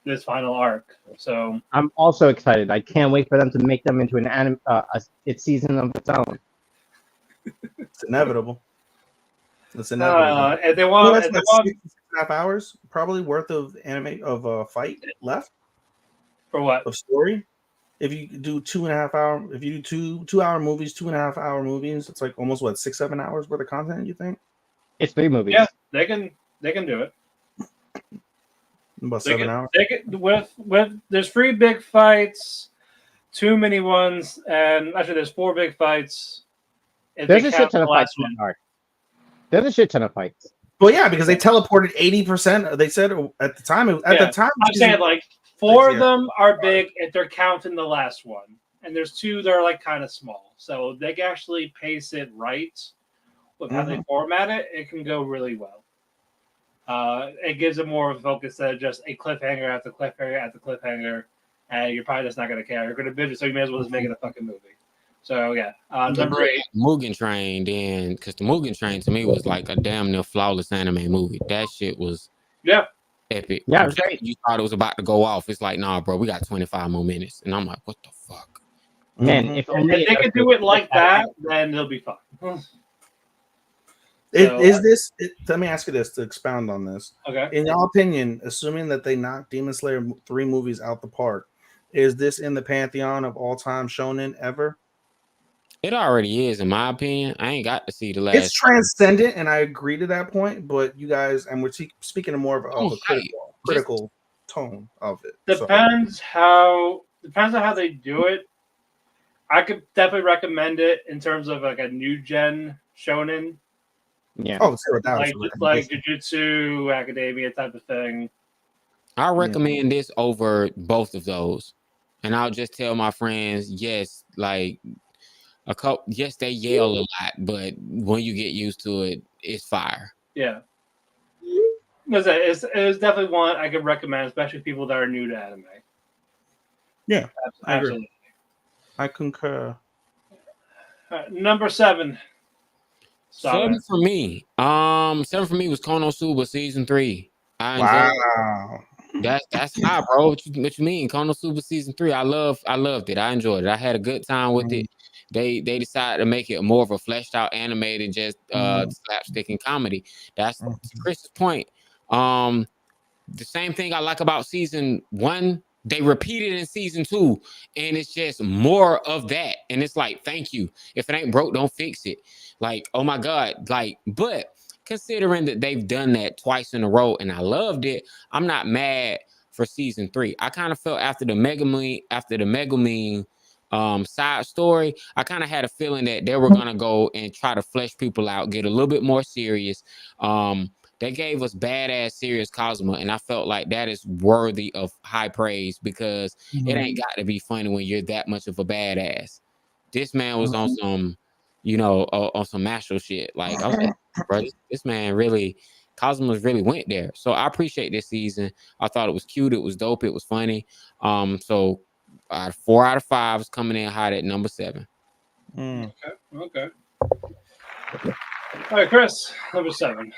this final arc. So I'm also excited. I can't wait for them to make them into an its season of its own. It's inevitable. It's inevitable. And they want 6.5 hours probably worth of fight left for what? Of story. If you do 2.5 hour, if you do 2-hour movies, 2.5 hour movies, it's like almost 6-7 hours worth of content. You think? It's 3 movies. Yeah, they can do it. About 7 hours. They can, with there's 3 big fights, 2 mini ones, and actually there's 4 big fights. There's a shit ton of fights. There's a shit ton of fights. Well, yeah, because they teleported 80%. They said at the time. The time, I'm saying like 4 of them are big if they're counting the last one, and there's 2 that are like kind of small. So they can actually pace it right with how they format it. It can go really well. It gives it more of a focus than just a cliffhanger after cliffhanger after cliffhanger, and you're probably just not going to care. You're going to binge it, so you may as well just make it a fucking movie. So yeah, number 8, Mugen Train. Then, because the Mugen Train to me was like a damn near flawless anime movie. That shit was epic. Yeah, it was great. You thought it was about to go off. It's like, nah, bro, we got 25 more minutes, and I'm like, what the fuck? Man, if they can do it like that, then it'll be fun. Let me ask you this to expound on this. Okay. In your opinion, assuming that they knocked Demon Slayer 3 movies out the park, is this in the pantheon of all-time shonen ever? It already is, in my opinion. I ain't got to see the last. It's transcendent, and I agree to that point. But you guys, and we're speaking of more of a critical tone of it. Depends on how they do it. I could definitely recommend it in terms of like a new gen shonen. Yeah. Oh, like Jujutsu Academia type of thing. I recommend this over both of those, and I'll just tell my friends, yes, like yes, they yell a lot, but when you get used to it, it's fire. Yeah. It's definitely one I could recommend, especially people that are new to anime. Yeah, absolutely. I concur. Number 7. 7 for me. 7 for me was Konosuba season 3. Wow. That's high, bro. What you mean? Konosuba season 3. I loved it. I enjoyed it. I had a good time with it. They decided to make it more of a fleshed out anime than just slapstick and comedy. That's Chris's point. The same thing I like about season 1, they repeated in season 2, and it's just more of that. And it's like, thank you. If it ain't broke, don't fix it. Like, oh my God. Like, but considering that they've done that twice in a row and I loved it, I'm not mad for season 3. I kind of felt after the Megumin side story, I kind of had a feeling that they were gonna go and try to flesh people out, get a little bit more serious. They gave us badass serious Cosmo, and I felt like that is worthy of high praise because it ain't got to be funny when you're that much of a badass. This man was on some, on some macho shit. Like I was like, bro, this man really, Cosmos really went there. So I appreciate this season. I thought it was cute, it was dope, it was funny. So 4 out of 5 is coming in hot at number 7. Okay. All right, Chris, number 7.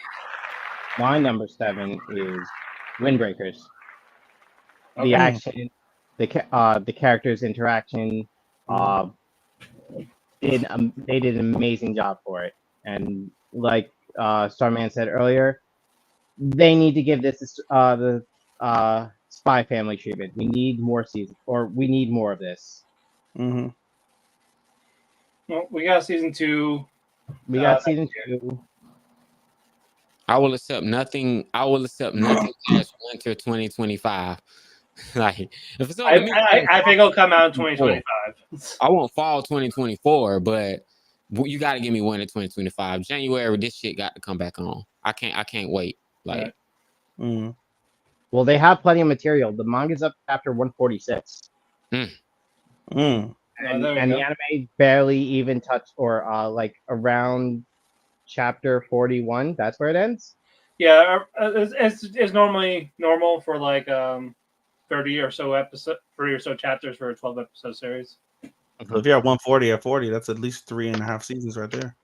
My number 7 is Windbreakers. Okay. The action, the characters' interaction, they did an amazing job for it. And like Starman said earlier, they need to give this the Spy Family treatment. We need more seasons, or we need more of this. Well, we got season 2. We got season 2. I will accept nothing. I will accept nothing past winter 2025. Like if it's I think it'll come out in 2025. I want fall 2024, but you got to give me winter 2025. January, this shit got to come back on. I can't wait. Like, Well, they have plenty of material. The manga's up to chapter 146. And the anime barely even touched, or like around chapter 41. That's where it ends. Yeah, it's normally normal for like 30 or so chapters for a 12-episode series. So if you're at 140 at 40, that's at least 3.5 seasons right there.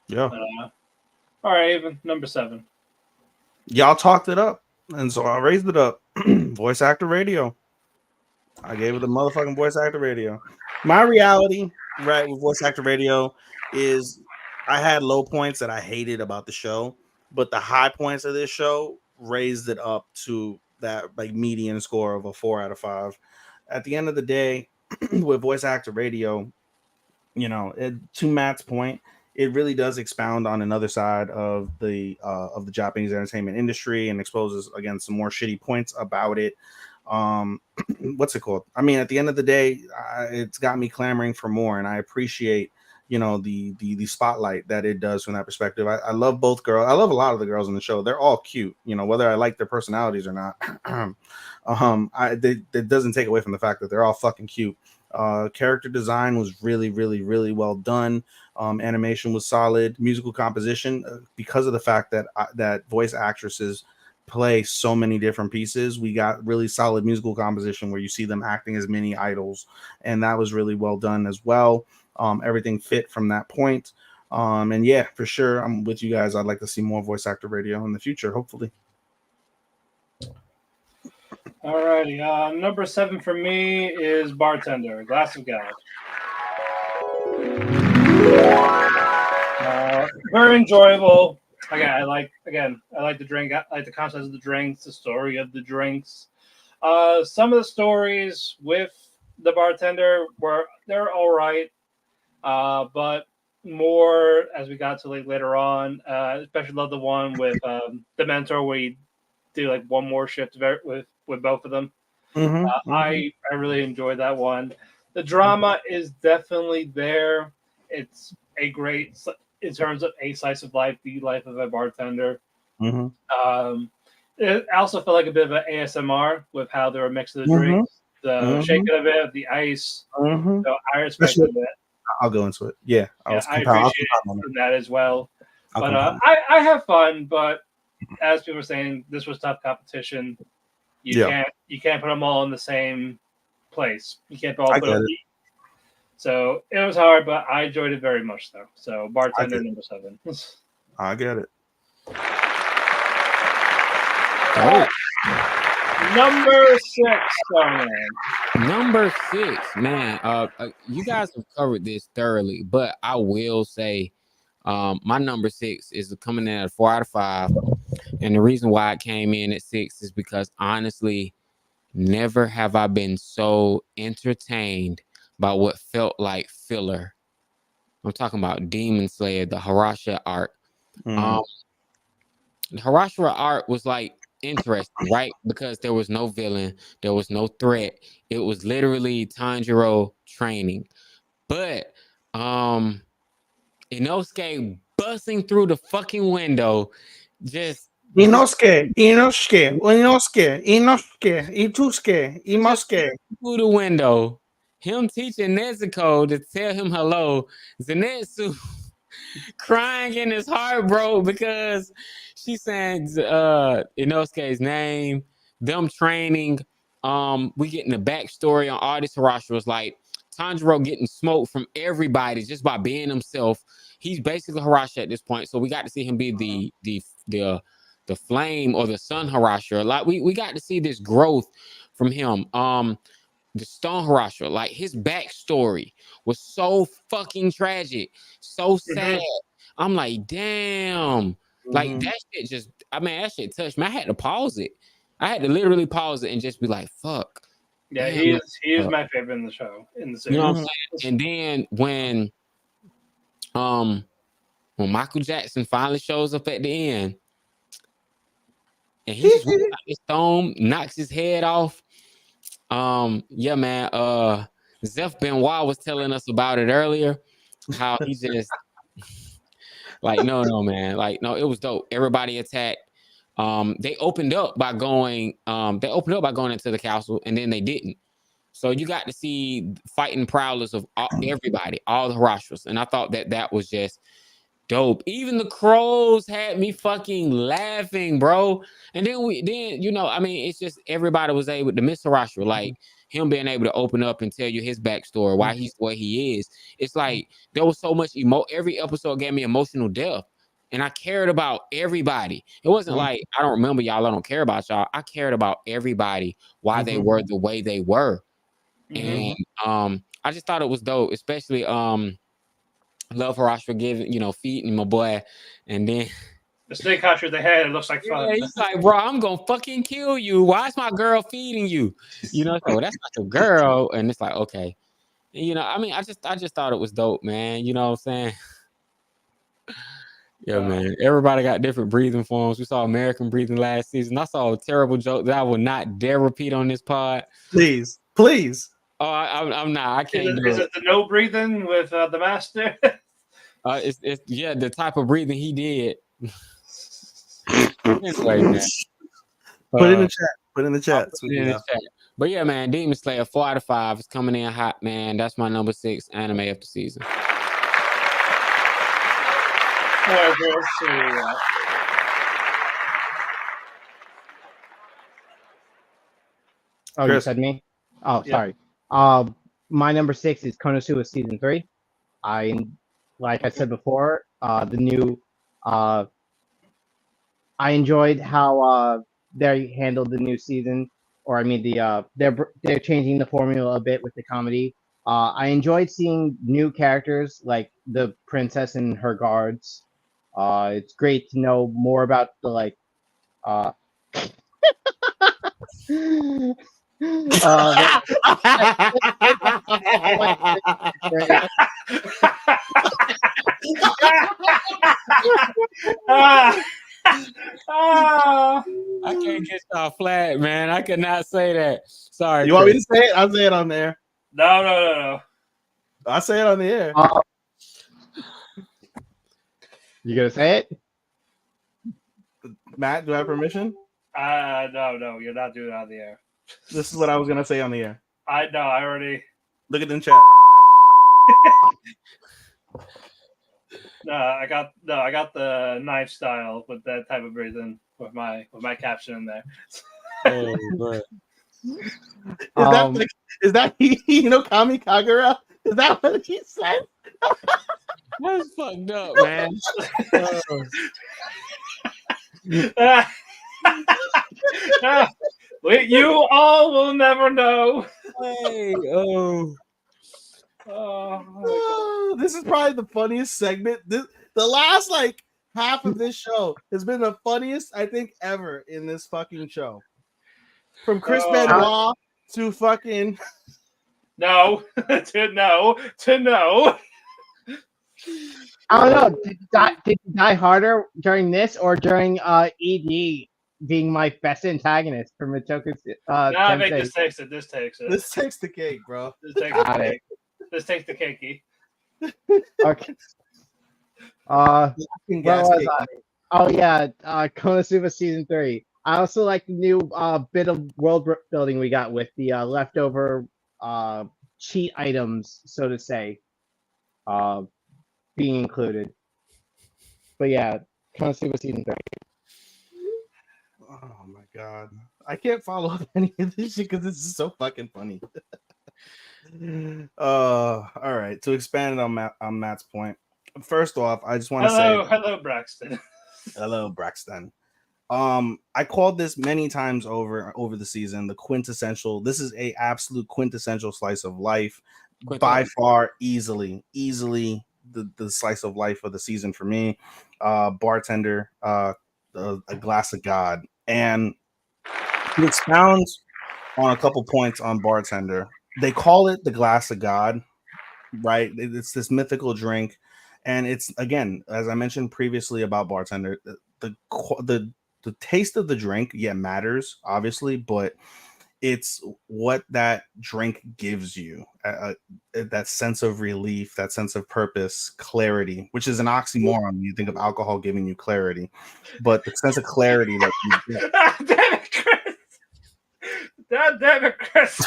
Yeah. All right, even number 7. Y'all talked it up, and so I raised it up. Voice actor radio. I gave it a motherfucking voice actor radio. My reality, right, with voice actor radio is I had low points that I hated about the show, but the high points of this show raised it up to that like median score of a 4 out of 5. At the end of the day, with voice actor radio, to Matt's point, it really does expound on another side of the Japanese entertainment industry and exposes again some more shitty points about it. What's it called? I mean, at the end of the day, it's got me clamoring for more, and I appreciate the spotlight that it does from that perspective. I love both girls. I love a lot of the girls in the show. They're all cute, whether I like their personalities or not. It doesn't take away from the fact that they're all fucking cute. Character design was really, really, really well done. Animation was solid. Musical composition, because of the fact that that voice actresses play so many different pieces, we got really solid musical composition where you see them acting as mini idols, and that was really well done as well. Everything fit from that point. And yeah, for sure, I'm with you guys. I'd like to see more voice actor radio in the future, hopefully. Alrighty, number 7 for me is Bartender, Glass of God. Very enjoyable. I like the drink. I like the concept of the drinks, the story of the drinks. Some of the stories with the bartender they're all right, but more as we got to later on. Especially love the one with the mentor where you do like one more shift with both of them. I really enjoyed that one. The drama is definitely there. It's a great, in terms of a slice of life, the life of a bartender. It also felt like a bit of an ASMR with how they were mixing the drinks, the shaking of it, the ice. So I respected that. I'll go into it. Yeah, I appreciate that as well. But I have fun. But as people were saying, this was tough competition. You can't put them all in the same place. You can't all put them. So it was hard, but I enjoyed it very much, though. So bartender number 7. I get it. Number 6, Starman. Number 6, man. You guys have covered this thoroughly, but I will say, my number 6 is coming in at 4 out of 5, and the reason why it came in at 6 is because honestly, never have I been so entertained by what felt like filler. I'm talking about Demon Slayer, the Harasha art. The Harasha art was like interesting, right? Because there was no villain, there was no threat. It was literally Tanjiro training. But Inosuke busting through the fucking window, just Inosuke, Itusuke. through the window. Him teaching Nezuko to tell him hello. Zenitsu crying in his heart, bro, because she saying Inosuke's name, them training. We getting the backstory on all this. Hirashi was like Tanjiro getting smoked from everybody just by being himself. He's basically Hirashi at this point, so we got to see him be the flame or the sun Hirashi. Like we got to see this growth from him. The Stone Hirashi, like his backstory was so fucking tragic, so sad. I'm like, damn, like that shit just, I mean, that shit touched me. I had to pause it. I had to literally pause it and just be like, fuck. Yeah, damn, he is my favorite in the show, in the series. You know what I'm saying? And then when Michael Jackson finally shows up at the end, and he just whips out his stone, knocks his head off. Yeah, man. Zeph Benoit was telling us about it earlier. How he just like, no, man. Like, no, it was dope. Everybody attacked. They opened up by going into the castle, and then they didn't. So you got to see fighting prowlers of everybody, all the Hirashis. And I thought that was just dope. Even the crows had me fucking laughing, bro. And then I mean, it's just everybody was able to miss Hirashi, like him being able to open up and tell you his backstory, why he's the way he is. It's like there was so much every episode gave me emotional depth. And I cared about everybody. It wasn't like I don't remember y'all, I don't care about y'all. I cared about everybody, why they were the way they were. And I just thought it was dope, especially love Hirashi for giving, feeding my boy, and then the snake catcher they had, it looks like fun. Yeah, he's like, bro, I'm gonna fucking kill you. Why is my girl feeding you? So that's not your girl, and it's like, okay, and, I mean, I just thought it was dope, man. You know what I'm saying? Yeah, man. Everybody got different breathing forms. We saw American breathing last season. I saw a terrible joke that I will not dare repeat on this pod. Please. Oh, I'm not. I can't do it. Is it the no breathing with the master? It's the type of breathing he did. Anyway, man. Put it in the chat. Put it in the chat. But yeah, man, Demon Slayer 4 out of 5 is coming in hot, man. That's my number 6 anime of the season. Oh, Chris. You said me? Oh, yeah. Sorry. My number 6 is Konosuba Season 3. Like I said before, the new. I enjoyed how they handled the new season, or I mean they're changing the formula a bit with the comedy. I enjoyed seeing new characters like the princess and her guards. It's great to know more about the I can't get y'all flat, man. I could not say that. Sorry. You want me to say it? I'll say it on there. No. I'll say it on the air. You gonna say it? Matt, do I have permission? No, you're not doing it on the air. This is what I was gonna say on the air. I already look at the chat. I got the knife style with that type of breathing with my caption in there. Oh, bro. Is that Kami Kagura? Is that what he said? That's fucked up, man. You all will never know. Hey, this is probably the funniest segment. The last half of this show has been the funniest I think ever in this fucking show. From Chris Benoit to fucking no. I don't know. Did you die harder during this or during ED? being my best antagonist for Machoku Nah, I think Sensei. this takes it. This takes it. This takes the cake, bro. This takes the Got it. cake. This takes the cakey. Okay. Where Gas was cake. I? Oh yeah, Konosuba season 3. I also like the new bit of world building we got with the leftover cheat items, so to say, being included. But yeah, Konosuba season 3. Oh my god, I can't follow up any of this shit because this is so fucking funny. All right. To expand on Matt's point, first off, I just want to say Hello, Braxton. hello, Braxton. I called this many times over the season the quintessential. This is a absolute quintessential slice of life, by far, easily the slice of life of the season for me. Bartender, a glass of God, and to expound on a couple points on Bartender. They call it the glass of God, right? It's this mythical drink, and it's, again, as I mentioned previously about Bartender, the taste of the drink, yeah, matters obviously, but it's what that drink gives you, that sense of relief, that sense of purpose, clarity, which is an oxymoron when you think of alcohol giving you clarity, but the sense of clarity that you get. Damn it, Chris! God damn it, Chris!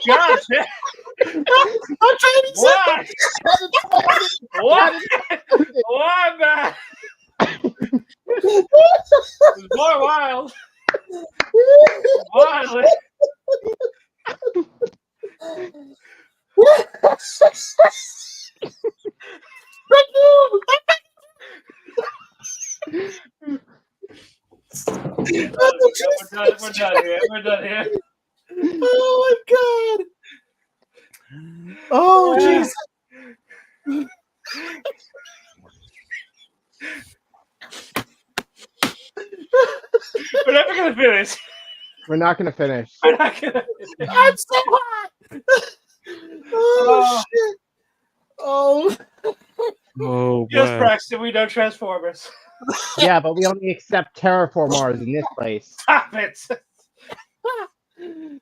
God damn! I'm trying to Why? Why? Why, man? It's more wild. Wild. We're done here. We're done here. Oh my god! Oh jeez! We're never gonna finish. We're not gonna finish. We're not gonna. I'm so hot! Oh shit! Oh. Oh, Yes, boy. Braxton, we know Transformers. Yeah, but we only accept terraformers in this place. Stop it.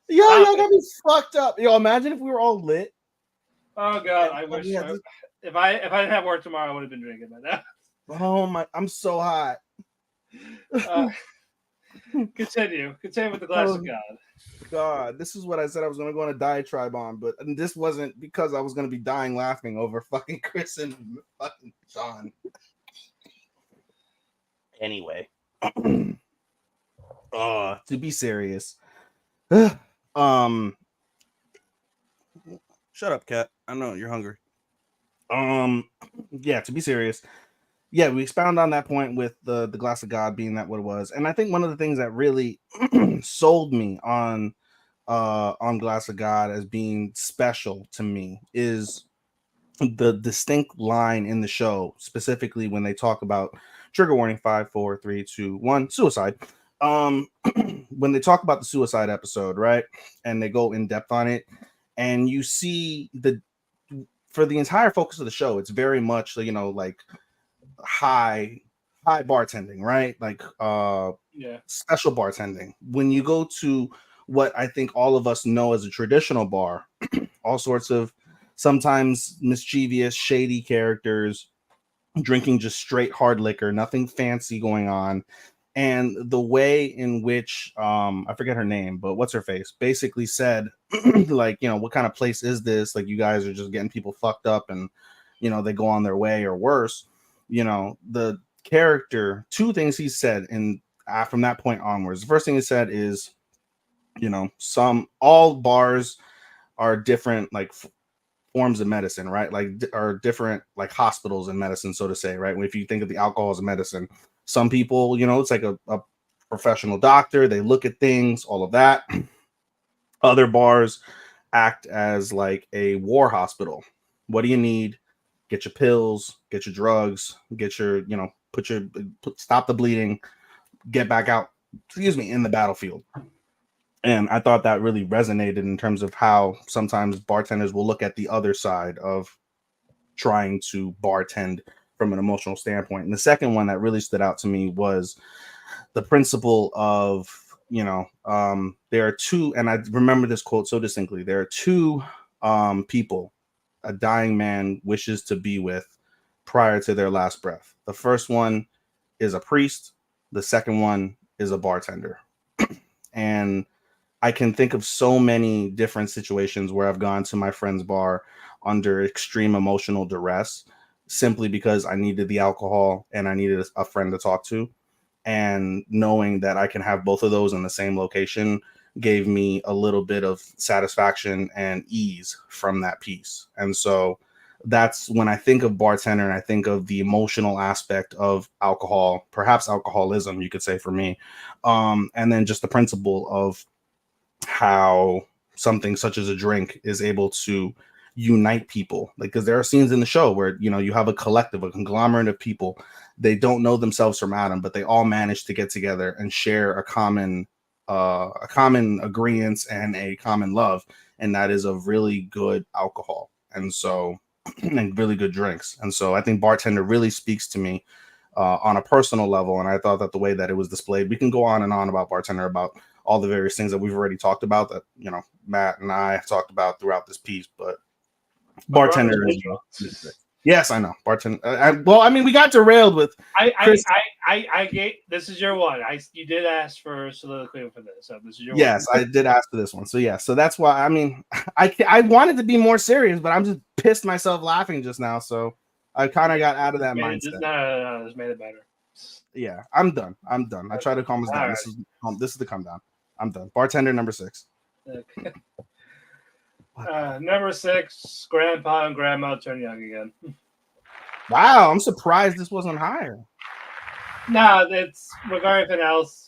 Y'all got me fucked up. Yo, imagine if we were all lit. Oh god, I wish. Yeah, If I didn't have work tomorrow, I would have been drinking by now. Oh my! I'm so hot. Continue with the glass of God. God, this is what I said I was going to go on a diatribe on, but this wasn't because I was going to be dying laughing over fucking Chris and fucking Sean. Anyway, to be serious, shut up, cat. I know you're hungry. Yeah, to be serious. Yeah, we expound on that point with the glass of God being that what it was, and I think one of the things that really sold me on Glass of God as being special to me is the distinct line in the show, specifically when they talk about trigger warning 5, 4, 3, 2, 1 suicide. When they talk about the suicide episode, right, and they go in depth on it, and you see for the entire focus of the show, it's very much like high bartending, right? Like special bartending. When you go to what I think all of us know as a traditional bar, all sorts of sometimes mischievous, shady characters drinking just straight hard liquor, nothing fancy going on. And the way in which I forget her name, but what's her face basically said, like, what kind of place is this? Like, you guys are just getting people fucked up and they go on their way or worse. The character, two things he said from that point onwards. The first thing he said is, all bars are different, like forms of medicine, right? Like are different, like hospitals and medicine, so to say, right? If you think of the alcohol as a medicine, some people, it's like a professional doctor. They look at things, all of that. Other bars act as like a war hospital. What do you need? Get your pills, get your drugs, get your, stop the bleeding, get back out, in the battlefield. And I thought that really resonated in terms of how sometimes bartenders will look at the other side of trying to bartend from an emotional standpoint. And the second one that really stood out to me was the principle of, there are two, and I remember this quote so distinctly. There are two people a dying man wishes to be with prior to their last breath. The first one is a priest. The second one is a bartender. And I can think of so many different situations where I've gone to my friend's bar under extreme emotional duress simply because I needed the alcohol and I needed a friend to talk to. And knowing that I can have both of those in the same location gave me a little bit of satisfaction and ease from that piece. And so that's when I think of bartender and I think of the emotional aspect of alcohol, perhaps alcoholism, you could say for me. And then just the principle of how something such as a drink is able to unite people. Like, because there are scenes in the show where, you have a collective, a conglomerate of people. They don't know themselves from Adam, but they all manage to get together and share a common agreement and a common love. And that is of really good alcohol. And so, and really good drinks. And so I think bartender really speaks to me on a personal level. And I thought that the way that it was displayed, we can go on and on about bartender, about all the various things that we've already talked about that, Matt and I have talked about throughout this piece, but bartender is yes, I know. Bartender. We got derailed with I gave this is your one. You did ask for soliloquy for this, so this is your yes, one. I did ask for this one. So yeah, so that's why I wanted to be more serious, but I'm just pissed myself laughing just now. So I kind of got out of that mindset. No, this made it better. Yeah, I'm done. I try to calm us down. Right. This is the come down. I'm done. Bartender number 6. Okay. Number 6, Grandpa and Grandma turn young again. Wow, I'm surprised this wasn't higher. No, it's regarding anything else.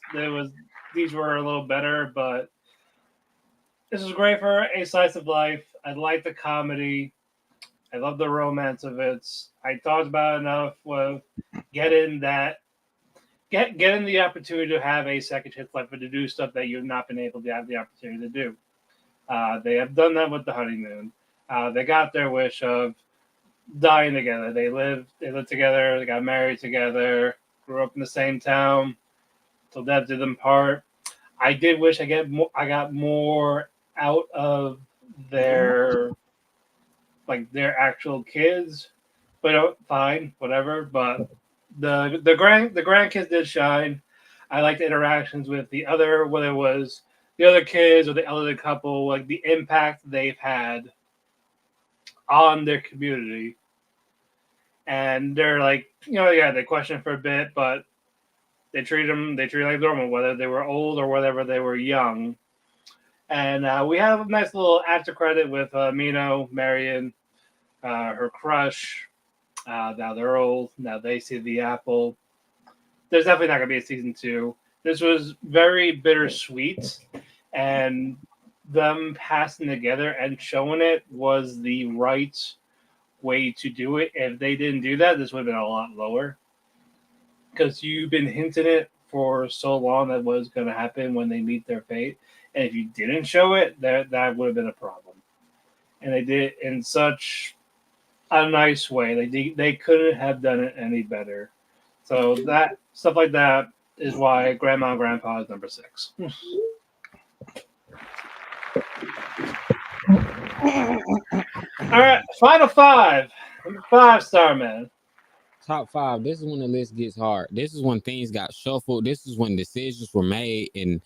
These were a little better, but this was great for a slice of life. I like the comedy. I love the romance of it. I talked about enough with getting the opportunity to have a second chance life, but to do stuff that you've not been able to have the opportunity to do. They have done that with the honeymoon. They got their wish of dying together. They lived together. They got married together. Grew up in the same town. Till death did them part. I did wish I got more out of their actual kids, but fine, whatever. But the grandkids did shine. I liked the interactions with the other, whether it was the other kids or the elderly couple, like the impact they've had on their community. And they're they question for a bit, but they treat like normal, whether they were old or whether they were young. And we have a nice little after credit with Mino, Marion, her crush. Now they're old. Now they see the apple. There's definitely not going to be a season 2. This was very bittersweet, and them passing together and showing it was the right way to do it. If they didn't do that, this would have been a lot lower, because you've been hinting it for so long that was going to happen when they meet their fate. And if you didn't show it, that would have been a problem. And they did it in such a nice way. They couldn't have done it any better. So that stuff like that is why Grandma and Grandpa is number 6. All right, final 5. Number 5, Starman. Top 5. This is when the list gets hard. This is when things got shuffled. This is when decisions were made, and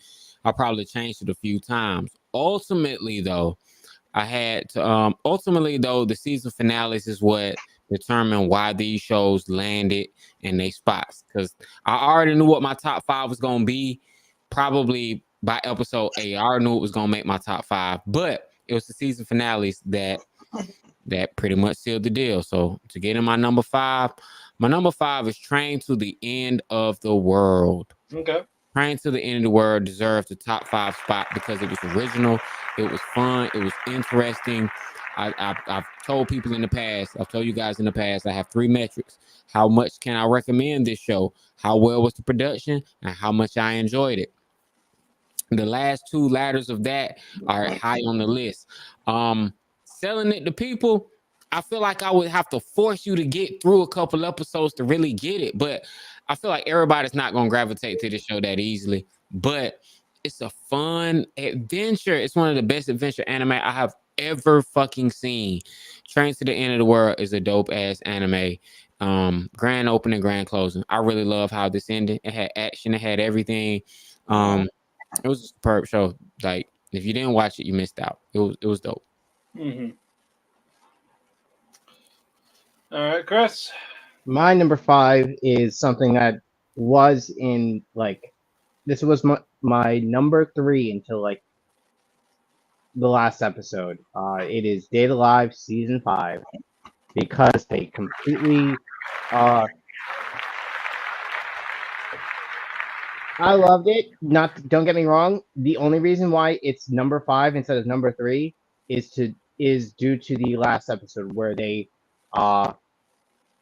I probably changed it a few times. Ultimately, though, the season finales is what determined why these shows landed in their spots. Because I already knew what my top 5 was going to be. Probably by episode 8, I already knew it was going to make my top 5. But it was the season finales that pretty much sealed the deal. So to get in my number 5 is Train to the End of the World. Okay. Train to the End of the World deserves the top 5 spot because it was original, it was fun, it was interesting. I've told people in the past, I've told you guys in the past, I have 3 metrics. How much can I recommend this show? How well was the production? And how much I enjoyed it. The last 2 ladders of that are high on the list. Selling it to people, I feel like I would have to force you to get through a couple episodes to really get it. But I feel like everybody's not gonna gravitate to the show that easily. But it's a fun adventure. It's one of the best adventure anime I have ever fucking seen. Train to the End of the World is a dope ass anime. Grand opening, grand closing. I really love how this ended. It had action, it had everything. It was a superb show. Like, if you didn't watch it, you missed out. It was dope. Mm-hmm. All right, Chris. My number 5 is something that was in like this was my number 3 until like the last episode. It is Date Alive season 5 because they completely. I loved it. Don't get me wrong. The only reason why it's number 5 instead of number 3 is due to the last episode where they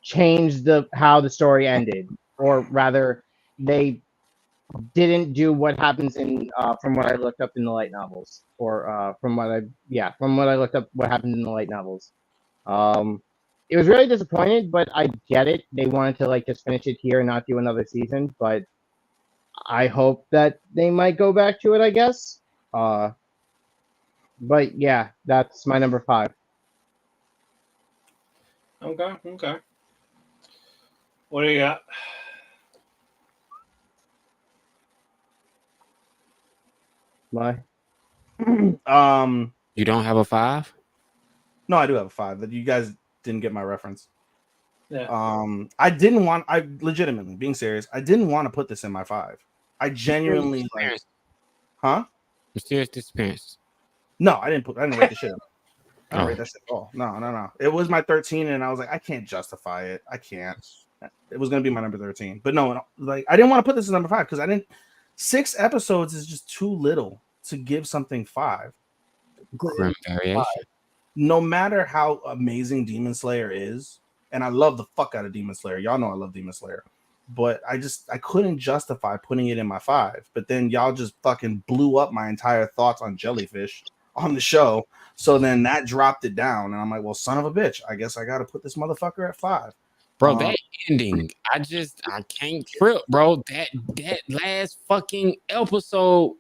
changed how the story ended, or rather, they didn't do what happens in from what I looked up in the light novels, or from what I looked up what happened in the light novels. It was really disappointed, but I get it. They wanted to like just finish it here and not do another season, but I hope that they might go back to it, I guess. But yeah, that's my number 5. Okay. What do you got? My You don't have a 5? No, I do have a 5. That you guys didn't get my reference. Yeah. I legitimately, being serious, I didn't want to put this in my 5. I genuinely like, huh? Mysterious Disappearance. No, I didn't write the shit up. I didn't write that shit at all. No. It was my 13, and I was like, I can't justify it. I can't. It was gonna be my number 13, but no, like I didn't want to put this as number 5 because I didn't. 6 episodes is just too little to give something 5. Grim variation. No matter how amazing Demon Slayer is, and I love the fuck out of Demon Slayer. Y'all know I love Demon Slayer, but I couldn't justify putting it in my 5. But then y'all just fucking blew up my entire thoughts on Jellyfish on the show. So then that dropped it down, and I'm like, well, son of a bitch, I guess I got to put this motherfucker at 5. Bro, that ending, I can't trip, bro. That last fucking episode,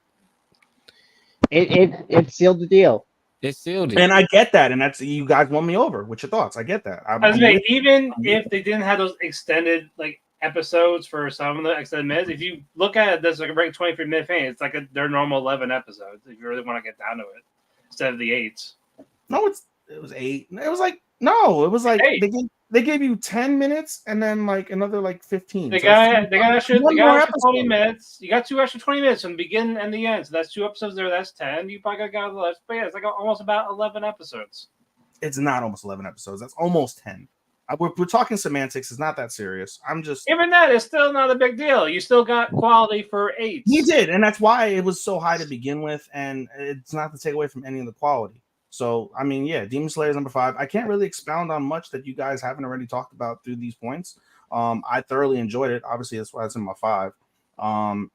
it sealed the deal. it sealed it. And I get that, and that's, you guys won me over with your thoughts. I get that. Even if they didn't have those extended like episodes for some of the extended minutes, if you look at it, there's like a ranked 23-minute fan. It's like their normal 11 episodes. If you really want to get down to it, instead of the 8. No, it was 8. It was like they gave you 10 minutes and then like another like 15. They got extra 20 minutes. You got 2 extra 20 minutes from the beginning and the end. So that's 2 episodes there. That's 10. You probably got the left. But yeah, it's like almost about 11 episodes. It's not almost 11 episodes. That's almost 10. We're talking semantics. It's not that serious. I'm just even that is still not a big deal. You still got quality for 8. You did, and that's why it was so high to begin with. And it's not to take away from any of the quality. So, I mean, yeah, Demon Slayer is number 5. I can't really expound on much that you guys haven't already talked about through these points. I thoroughly enjoyed it. Obviously, that's why it's in my 5. And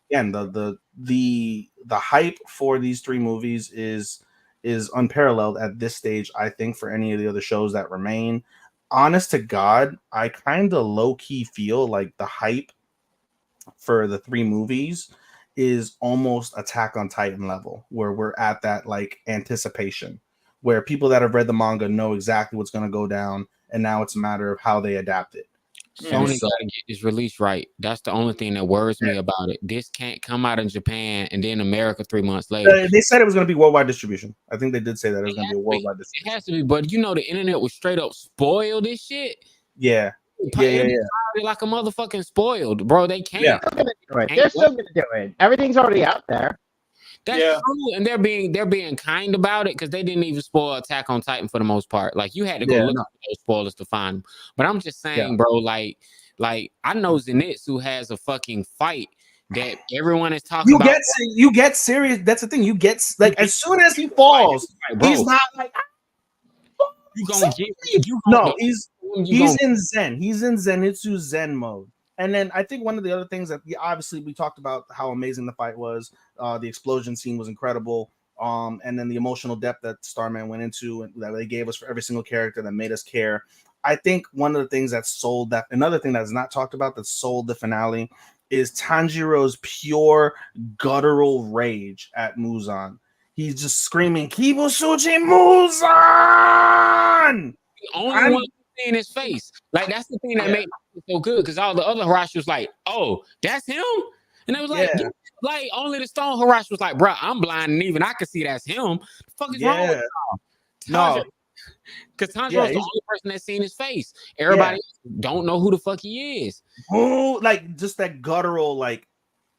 again, the hype for these 3 movies is unparalleled at this stage, I think, for any of the other shows that remain. Honest to God, I kind of low-key feel like the hype for the 3 movies is almost Attack on Titan level, where we're at that like anticipation, where people that have read the manga know exactly what's going to go down, and now it's a matter of how they adapt it. Sony gotta get this release right. That's the only thing that worries me about it. This can't come out in Japan and then America 3 months later. They said it was going to be worldwide distribution. I think they did say that it was going to be a worldwide distribution. It has to be, but you know the internet was straight up spoiled this shit. Yeah. Like a motherfucking spoiled, bro. They can't. Yeah. They're still gonna do it. Everything's already out there. That's true, and they're being kind about it because they didn't even spoil Attack on Titan for the most part. Like you had to go look at those spoilers to find them. But I'm just saying, bro. Like I know Zenitsu has a fucking fight that everyone is talking about. You get serious. That's the thing. You get like as soon as he falls, he's not like. You gonna get he's in Zen. He's in Zenitsu Zen mode. And then I think one of the other things that obviously we talked about how amazing the fight was. The explosion scene was incredible. and then the emotional depth that Starman went into and that they gave us for every single character that made us care. I think one of the things that sold that, another thing that's not talked about that sold the finale, is Tanjiro's pure guttural rage at Muzan. He's just screaming, Kibusuchi Muzan! The only one seeing his face. Like, that's the thing that made it so good, because all the other Hirashi was like, oh, that's him? And it was like, yeah. Like, only the Stone Hirashi was like, bro, I'm blind, and even I can see that's him. The fuck is wrong with y'all? No. Because Tanjiro's the only person that's seen his face. Everybody don't know who the fuck he is. Oh, like, just that guttural, like,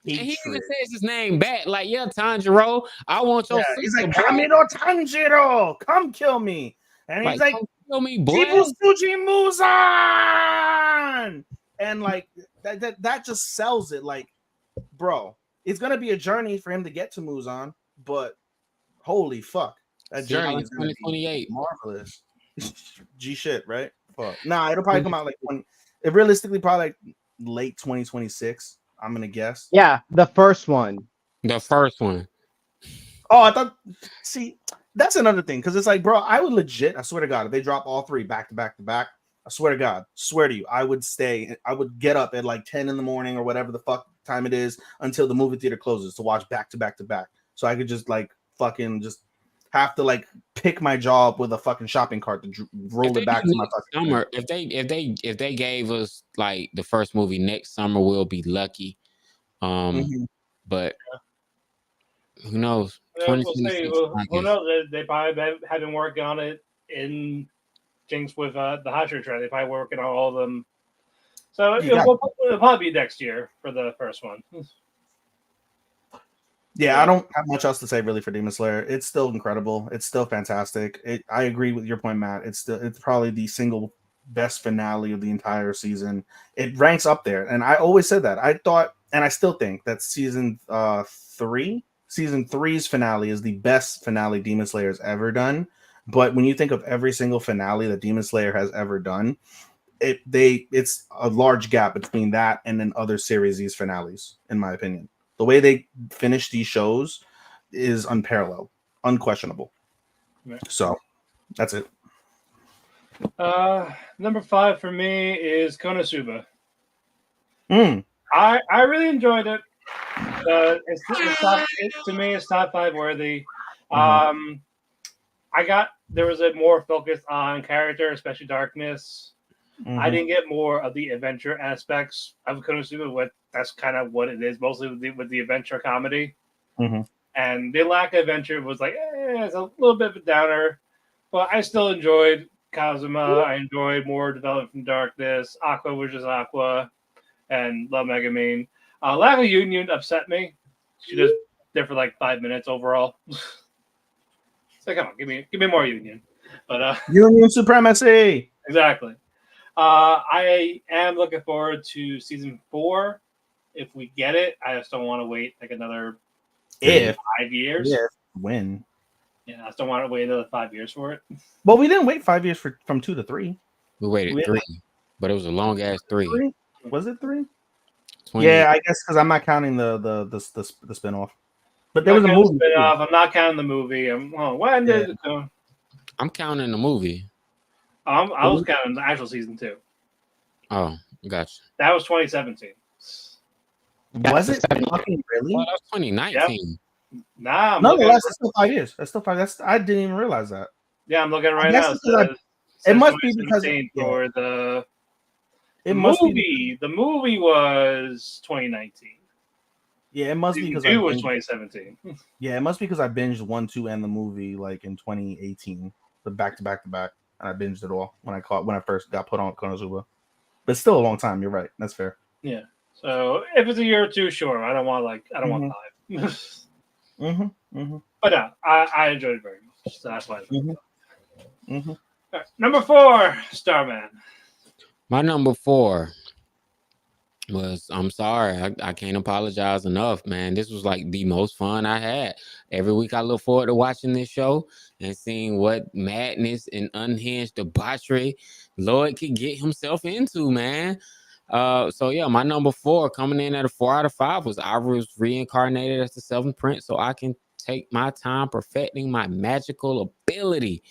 and he even says his name back, like, yeah, Tanjiro, I want your he's like, Kamino Tanjiro, come kill me. And he's like, kill me, boy. Kibusuchi Muzan! And like that just sells it. Like, bro, it's gonna be a journey for him to get to Muzan, but holy fuck, that journey is 2028. Marvelous. G shit, right? Fuck. Nah, it'll probably come out like realistically probably like late 2026. I'm gonna guess. Yeah, the first one. The first one. Oh, I thought. See, that's another thing, because it's like, bro, I would legit. I swear to God, if they drop all three back to back to back, I swear to God, swear to you, I would stay. I would get up at like 10 in the morning or whatever the fuck time it is until the movie theater closes to watch back to back to back. So I could just like fucking just have to like pick my jaw up with a fucking shopping cart to roll it back to my fucking summer. If they gave us like the first movie next summer, we'll be lucky. But who knows? We'll see. Who knows? They probably have been working on it in Jinx with the Hashira trend. They probably working on all of them. So it'll probably be next year for the first one. Yeah, I don't have much else to say really for Demon Slayer. It's still incredible. It's still fantastic. I agree with your point, Matt. It's probably the single best finale of the entire season. It ranks up there, and I always said that. I thought, and I still think that season 3's finale is the best finale Demon Slayer has ever done. But when you think of every single finale that Demon Slayer has ever done, it's a large gap between that and then other series' finales, in my opinion. The way they finish these shows is unparalleled, unquestionable. Right. So that's it. Number 5 for me is Konosuba. I really enjoyed it. To me, it's top 5 worthy. There was a more focus on character, especially Darkness. I didn't get more of the adventure aspects of Konosuba. That's kind of what it is, mostly with the adventure comedy. And the lack of adventure was like, it's a little bit of a downer. But I still enjoyed Kazuma. I enjoyed more development from Darkness. Aqua was just Aqua. And love Megumin. Lack of Union upset me. She just there for like 5 minutes overall. So come on, give me more Union. But Union supremacy. Exactly. I am looking forward to season 4. If we get it, I just don't want to wait like another 5 years. Yeah, when? Yeah, I just don't want to wait another 5 years for it. Well, we didn't wait 5 years from 2 to 3. We waited 3, but it was a long ass 3. Was it 3? Yeah, I guess because I'm not counting the spinoff. But there was a movie. I'm not counting the movie. When did it go? I'm counting the movie. I was counting the actual season 2. Oh, gotcha. That was 2017. Was it fucking really? Well, that was 2019. Yep. Nah, that's still 5 years. That's still 5. I didn't even realize that. Yeah, I'm looking right now. It must be because for the movie. The movie was 2019. Yeah, it must be because it was 2017. Yeah, it must be because I binged 1, 2, and the movie like in 2018, the back to back, and I binged it all when I first got put on Konosuba. But it's still a long time. You're right. That's fair. Yeah. So if it's a year or two, sure. I don't want 5. But no, I enjoyed it very much. So that's why. Right, number 4, Starman. My number 4 was, I'm sorry, I can't apologize enough, man. This was like the most fun I had. Every week I look forward to watching this show and seeing what madness and unhinged debauchery Lloyd could get himself into, man. So yeah, my number 4 coming in at a 4 out of 5 was I was reincarnated as the 7th prince, so I can take my time perfecting my magical ability.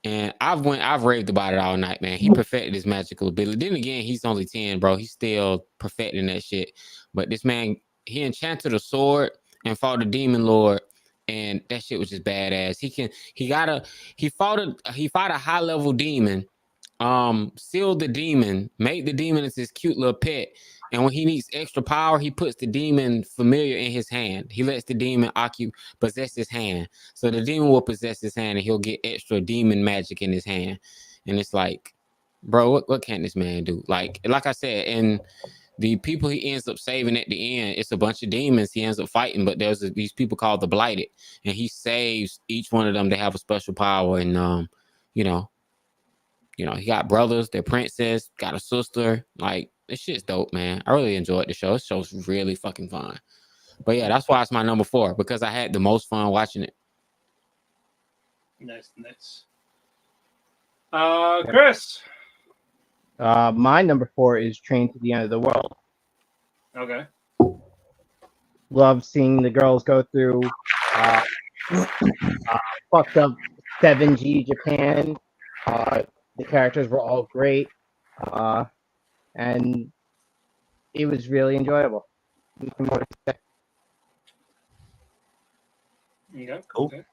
And I've raved about it all night, man. He perfected his magical ability. Then again, he's only 10, bro. He's still perfecting that shit. But this man, he enchanted a sword and fought a demon lord, and that shit was just badass. He fought a high level demon, sealed the demon, made the demon as his cute little pet. And when he needs extra power, he puts the demon familiar in his hand. He lets the demon possess his hand. So the demon will possess his hand and he'll get extra demon magic in his hand. And it's like, bro, what can this man do? Like I said, and the people he ends up saving at the end, it's a bunch of demons he ends up fighting, but there's these people called the Blighted, and he saves each one of them. They have a special power, and you know, he got brothers, their princess, got a sister. Like, this shit's dope, man. I really enjoyed the show. This show's really fucking fun. But yeah, that's why it's my number 4, because I had the most fun watching it. Nice. Chris. My number 4 is Train to the End of the World. Okay. Love seeing the girls go through fucked up 7G Japan. The characters were all great, and it was really enjoyable. Okay. Cool. Okay.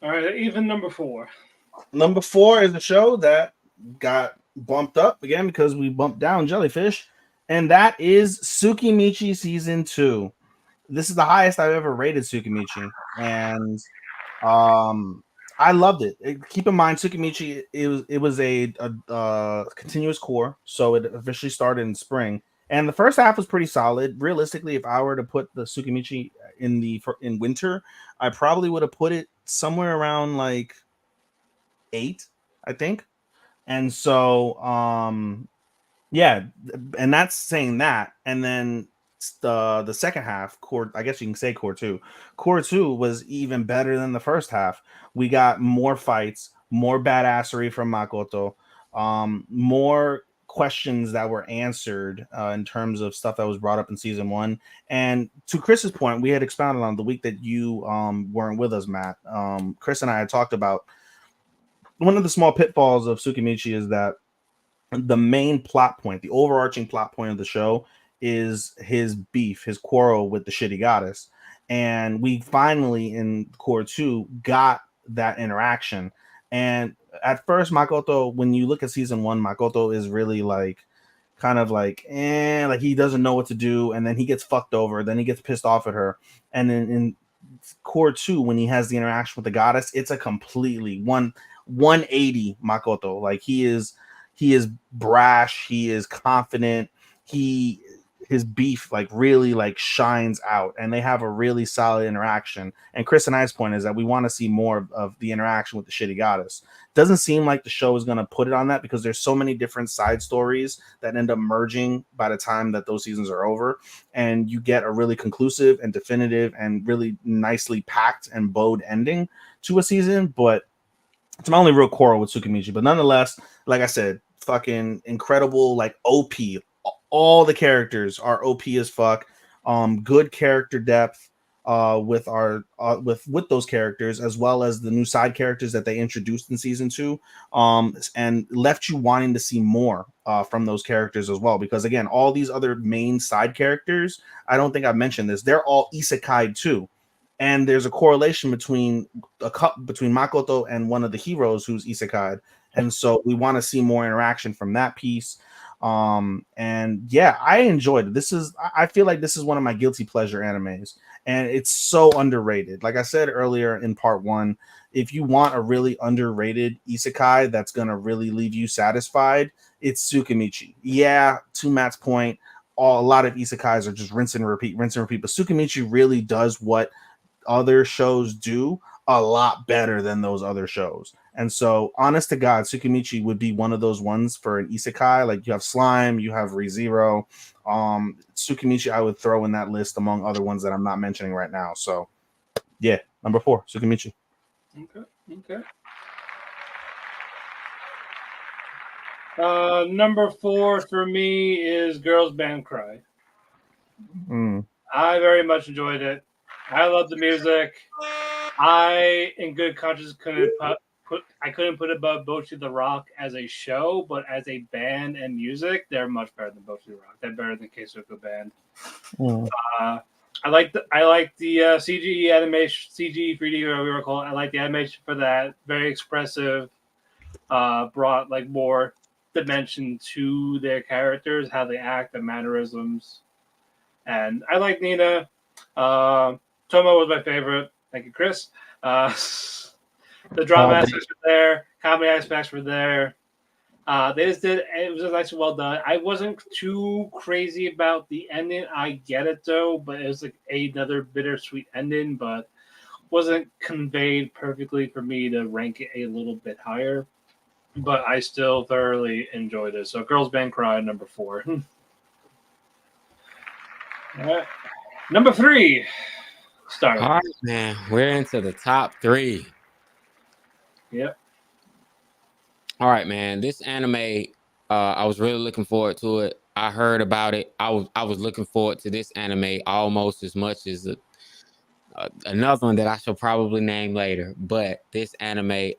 All right, even number 4. Number 4 is a show that got bumped up again because we bumped down Jellyfish, and that is Tsukimichi Season 2. This is the highest I've ever rated Tsukimichi, and I loved it. Keep in mind, Tsukimichi, it was a continuous core, so it officially started in spring, and the first half was pretty solid. Realistically, if I were to put the Tsukimichi in winter, I probably would have put it somewhere around like 8, I think. And so, yeah, and that's saying that. And then the second half, core, I guess you can say core 2. Core 2 was even better than the first half. We got more fights, more badassery from Makoto, more questions that were answered in terms of stuff that was brought up in season 1. And to Chris's point, we had expounded on the week that you weren't with us, Matt. Chris and I had talked about one of the small pitfalls of Tsukimichi is that the main plot point, the overarching plot point of the show, is his beef, his quarrel with the shitty goddess. And we finally in core 2 got that interaction. And at first, Makoto, when you look at season 1, Makoto is really like kind of like he doesn't know what to do, and then he gets fucked over, then he gets pissed off at her. And then in core 2, when he has the interaction with the goddess, it's a completely 180 Makoto. Like he is brash, he is confident, his beef like really like shines out, and they have a really solid interaction. And Chris and I's point is that we want to see more of the interaction with the shitty goddess. Doesn't seem like the show is going to put it on that, because there's so many different side stories that end up merging by the time that those seasons are over, and you get a really conclusive and definitive and really nicely packed and bowed ending to a season. But it's my only real quarrel with Tsukimichi. But nonetheless, like I said, fucking incredible, like OP. All the characters are OP as fuck. Good character depth with those characters, as well as the new side characters that they introduced in season 2, and left you wanting to see more from those characters as well. Because again, all these other main side characters, I don't think I've mentioned this, they're all isekai too. And there's a correlation between Makoto and one of the heroes who's isekai, and so we want to see more interaction from that piece. And yeah, I enjoyed it. I feel like this is one of my guilty pleasure animes, and it's so underrated. Like I said earlier in part 1, if you want a really underrated isekai that's gonna really leave you satisfied, it's Tsukimichi. Yeah, to Matt's point, a lot of isekais are just rinse and repeat. But Tsukimichi really does what other shows do a lot better than those other shows. And so, honest to God, Tsukimichi would be one of those ones for an isekai. Like, you have Slime, you have ReZero. Tsukimichi I would throw in that list among other ones that I'm not mentioning right now. So, yeah, number 4, Tsukimichi. Okay. Number 4 for me is Girls Band Cry. I very much enjoyed it. I love the music. I, in good conscience, couldn't put above Bocchi the Rock as a show, but as a band and music, they're much better than Bocchi the Rock. They're better than Keisuke Band. Uh, I like the CG animation, CG 3D, whatever we were calling it. I like the animation for that. Very expressive. Brought like more dimension to their characters, how they act, the mannerisms, and I like Nina. Tomo was my favorite. Thank you, Chris. The drama aspects were there, comedy aspects were there. They just did. It was just actually well done. I wasn't too crazy about the ending. I get it though, but it was like another bittersweet ending, but wasn't conveyed perfectly for me to rank it a little bit higher. But I still thoroughly enjoyed it. So, Girls Band Cry, number 4. All right. Number 3, Starman. All right, man. We're into the top 3. Yep. All right, man. This anime, I was really looking forward to it. I heard about it. I was looking forward to this anime almost as much as another one that I shall probably name later. But this anime,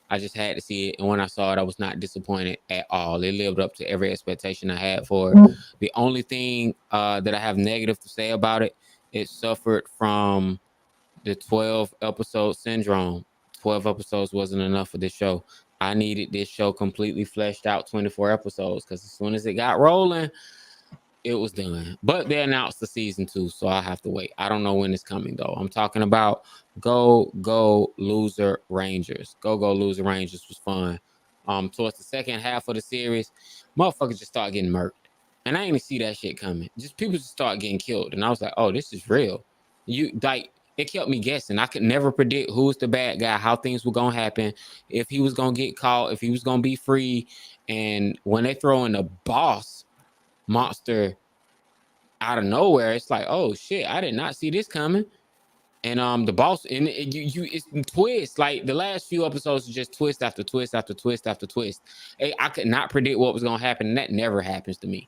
I just had to see it, and when I saw it, I was not disappointed at all. It lived up to every expectation I had for it. The only thing that I have negative to say about it, it suffered from the 12 episode syndrome. 12 episodes wasn't enough for this show. I needed this show completely fleshed out 24 episodes because as soon as it got rolling, it was done. But they announced the season 2, so I have to wait. I don't know when it's coming though. I'm talking about Go Loser Rangers. Go Loser Rangers was fun. Towards the second half of the series, motherfuckers just start getting murked. And I didn't even see that shit coming. Just people just start getting killed. And I was like, oh, this is real. It kept me guessing. I could never predict who's the bad guy, how things were gonna happen, if he was gonna get caught, if he was gonna be free. And when they throw in a boss monster out of nowhere, it's like, oh shit, I did not see this coming. And the boss, and it's twist. Like the last few episodes, just twist after twist after twist after twist. I could not predict what was gonna happen, and that never happens to me.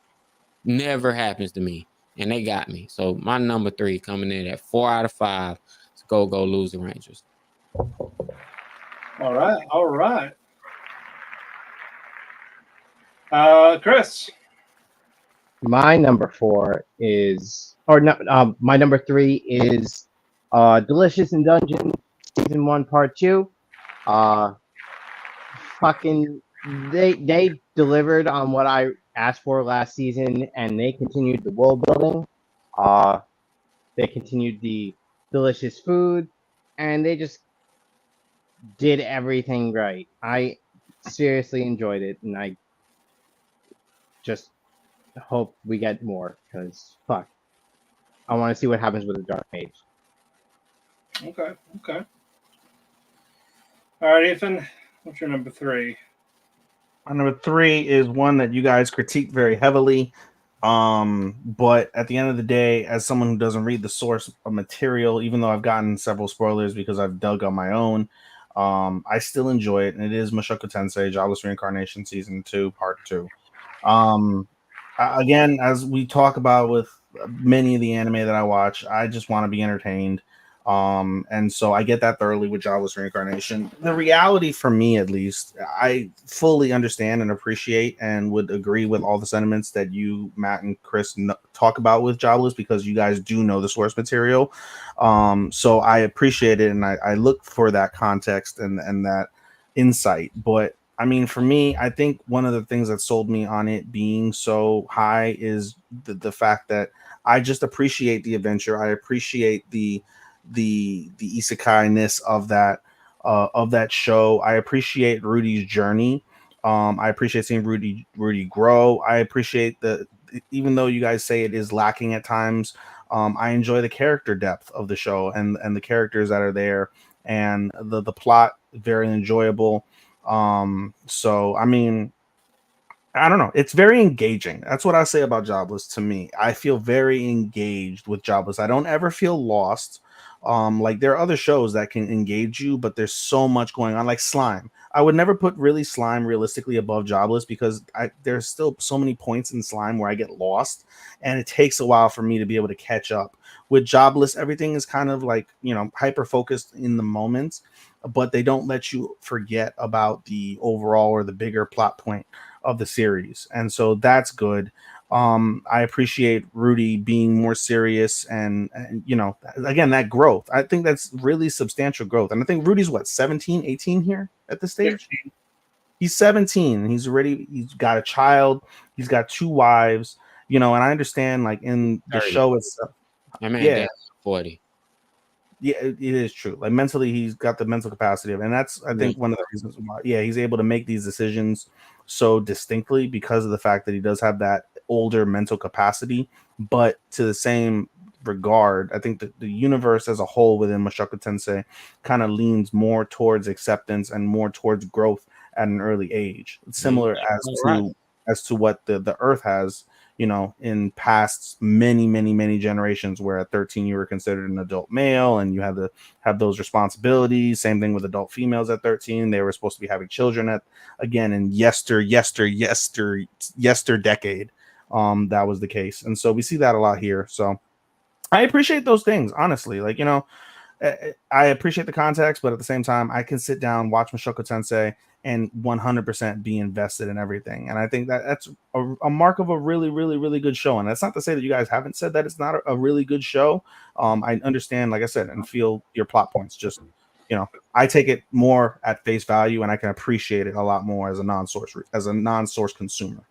Never happens to me, and they got me. So my number 3 coming in at 4 out of 5. Go Loser Rangers. All right. Chris. My number 4 is, or no, my number 3 is Delicious in Dungeon season 1 part 2. Fucking they delivered on what I asked for last season, and they continued the world building. They continued the delicious food, and they just did everything right. I seriously enjoyed it, and I just hope we get more, because fuck, I want to see what happens with the Dark Mage. Okay. All right, Ethan. What's your number 3? My number 3 is one that you guys critique very heavily. But at the end of the day, as someone who doesn't read the source of material, even though I've gotten several spoilers because I've dug on my own, I still enjoy it, and it is Mushoku Tensei Jobless Reincarnation Season 2, Part 2. Again, as we talk about with many of the anime that I watch, I just want to be entertained. And so I get that thoroughly with Jobless Reincarnation. The reality, for me at least, I fully understand and appreciate and would agree with all the sentiments that you, Matt, and Chris talk about with Jobless, because you guys do know the source material. So I appreciate it, and I look for that context and that insight. But I mean, for me, I think one of the things that sold me on it being so high is the fact that I just appreciate the adventure. I appreciate the isekai-ness of that show. I appreciate Rudy's journey. I appreciate seeing Rudy grow. I appreciate even though you guys say it is lacking at times, I enjoy the character depth of the show and the characters that are there, and the plot very enjoyable. So I mean, I don't know. It's very engaging. That's what I say about Jobless. To me, I feel very engaged with Jobless. I don't ever feel lost. Like there are other shows that can engage you, but there's so much going on. Like Slime, I would never put really Slime realistically above Jobless because there's still so many points in Slime where I get lost, and it takes a while for me to be able to catch up. With Jobless, everything is kind of like, hyper focused in the moment, but they don't let you forget about the overall or the bigger plot point of the series, and so that's good. I appreciate Rudy being more serious and again, that growth. I think that's really substantial growth. And I think Rudy's what, 17, 18 here at this stage? 16. He's 17 and he's got a child, he's got 2 wives, and I understand like in the 30. show itself. I mean, Yeah. 40. Yeah, it is true. Like mentally, he's got the mental capacity of, and that's I think one of the reasons why. Yeah, he's able to make these decisions so distinctly because of the fact that he does have that older mental capacity. But to the same regard, I think that the universe as a whole within Mushoku Tensei kind of leans more towards acceptance and more towards growth at an early age, similar as to what the Earth has. In past many generations where at 13 you were considered an adult male and you had to have those responsibilities. Same thing with adult females at 13. They were supposed to be having children in yester decade. That was the case. And so we see that a lot here. So I appreciate those things, honestly. Like, I appreciate the context, but at the same time, I can sit down, watch Mushoku Tensei, and 100% be invested in everything. And I think that's a mark of a really, really, really good show. And that's not to say that you guys haven't said that it's not a really good show. I understand, like I said, and feel your plot points. Just, I take it more at face value, and I can appreciate it a lot more as a non-source consumer.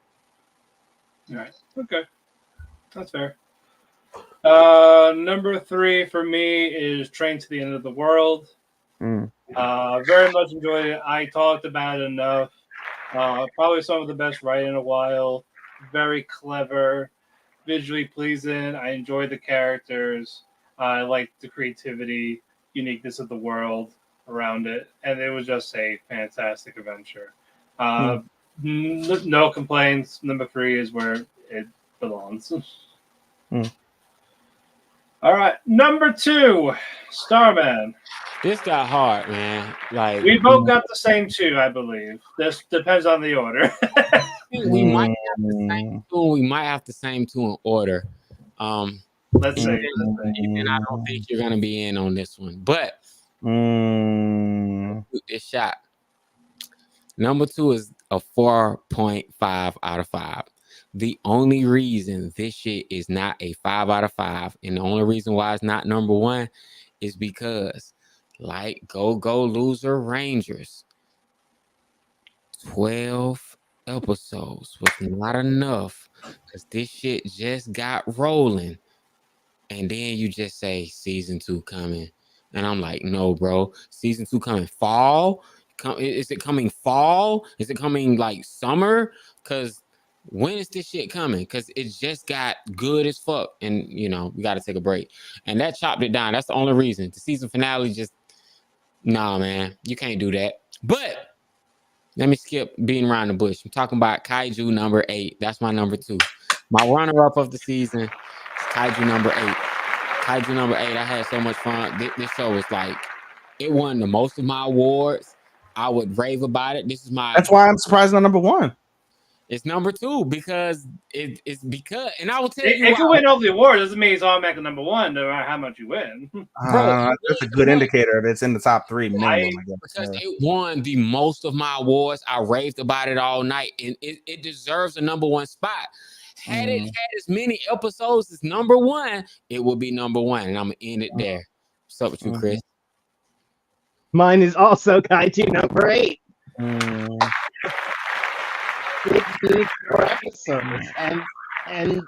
All right. Okay. That's fair. Number 3 for me is Train to the End of the World. Very much enjoyed it. I talked about it enough. Probably some of the best writing in a while. Very clever, visually pleasing. I enjoyed the characters. I liked the creativity, uniqueness of the world around it, and it was just a fantastic adventure. No complaints. Number 3 is where it belongs. All right, number 2, Starman. This got hard, man. Like we both got the same 2, I believe. This depends on the order. we might have the same 2. We might have the same 2 in order. Let's see. And I don't think you're gonna be in on this one, but this shot. Number 2 is a 4.5 out of 5. The only reason this shit is not a 5 out of 5, and the only reason why it's not number 1 is because, like Go Loser Rangers, 12 episodes was not enough because this shit just got rolling. And then you just say season 2 coming. And I'm like, no, bro. Season 2 coming fall? Is it coming fall? Is it coming like summer? Because when is this shit coming? Because it just got good as fuck. And, we got to take a break. And that chopped it down. That's the only reason. The season finale just, nah, man. You can't do that. But let me skip beating around the bush. I'm talking about Kaiju number 8. That's my number 2. My runner-up of the season is Kaiju number 8. Kaiju number 8, I had so much fun. This show was like, it won the most of my awards. I would rave about it. That's why I'm surprised on number 1. It's number 2 because it's because, and I will tell you, it can win over the award. Doesn't mean it's automatically number 1, no matter how much you win. Bro, that's a good indicator if it's in the top 3 minimum. I guess. Because it won the most of my awards. I raved about it all night, and it deserves a number 1 spot. Had it had as many episodes as number 1, it would be number 1, and I'm gonna end it there. What's up with you, Chris? Mine is also Kaiju number 8. 54 episodes, and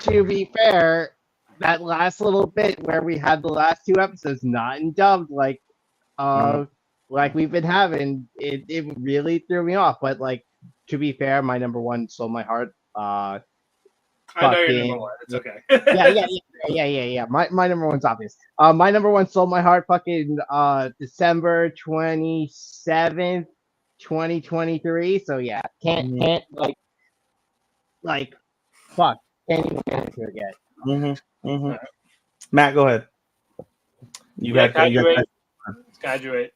to be fair, that last little bit where we had the last 2 episodes not in dubbed like we've been having, it really threw me off. But like, to be fair, my number 1 stole my heart. I know you're number 1. It's okay. Yeah. My number 1's obvious. My number 1 stole my heart. Fucking December 27th, 2023. So yeah, can't fuck. Can't even get into it yet. Matt, go ahead. You Yeah, got graduate. Graduate.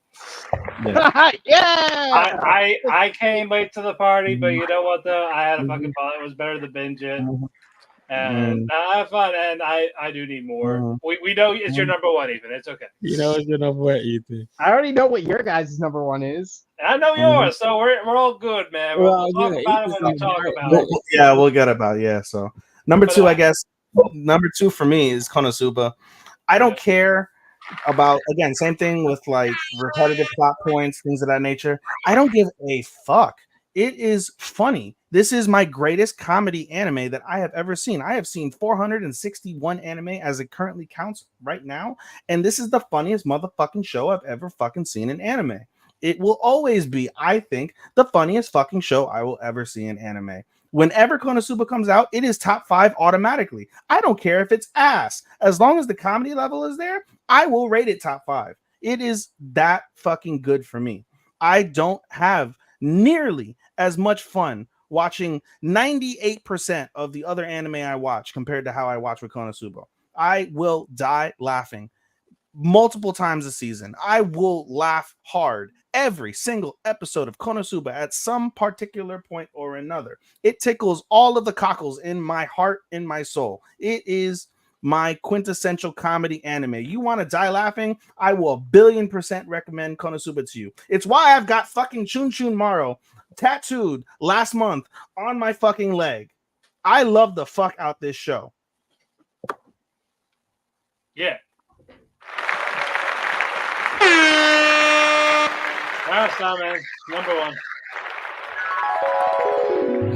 Yeah. Yeah. I came late to the party, but you know what though? I had a fucking ball. It was better to binge it. And I have fun, and I do need more. We know it's your number one, Ethan. It's okay. You know it's your number one, Ethan. I already know what your guys' number one is. I know yours, so we're all good, man. We'll talk about it when we talk about it. Yeah, we'll get about it. Yeah. So number two, I guess. Number two for me is Konosuba. I don't care about, again, same thing with like repetitive plot points, things of that nature. I don't give a fuck. It is funny. This is my greatest comedy anime that I have ever seen. I have seen 461 anime as it currently counts right now, and this is the funniest motherfucking show I've ever fucking seen in anime. It will always be, I think, the funniest fucking show I will ever see in anime. Whenever Konosuba comes out, it is top 5 automatically. I don't care if it's ass. As long as the comedy level is there, I will rate it top 5. It is that fucking good for me. I don't have nearly as much fun watching 98% of the other anime I watch compared to how I watch with Konosuba. I will die laughing multiple times a season. I will laugh hard every single episode of Konosuba at some particular point or another. It tickles all of the cockles in my heart, in my soul. It is my quintessential comedy anime. You want to die laughing? I will 1,000,000,000% recommend Konosuba to you. It's why I've got fucking Chun Chun Maro tattooed last month on my fucking leg. I love the fuck out this show. Yeah. All right, Starman, number one.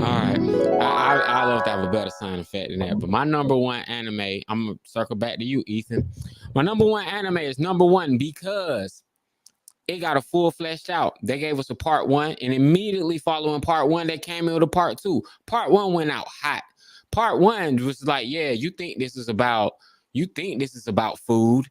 All right. I love to have a better sound effect than that. But my number one anime, I'm going to circle back to you, Ethan. My number one anime is number one because it got a full fleshed out. They gave us a part 1, and immediately following part 1, they came in with a part 2. Part 1 went out hot. Part 1 was like, yeah, you think this is about food?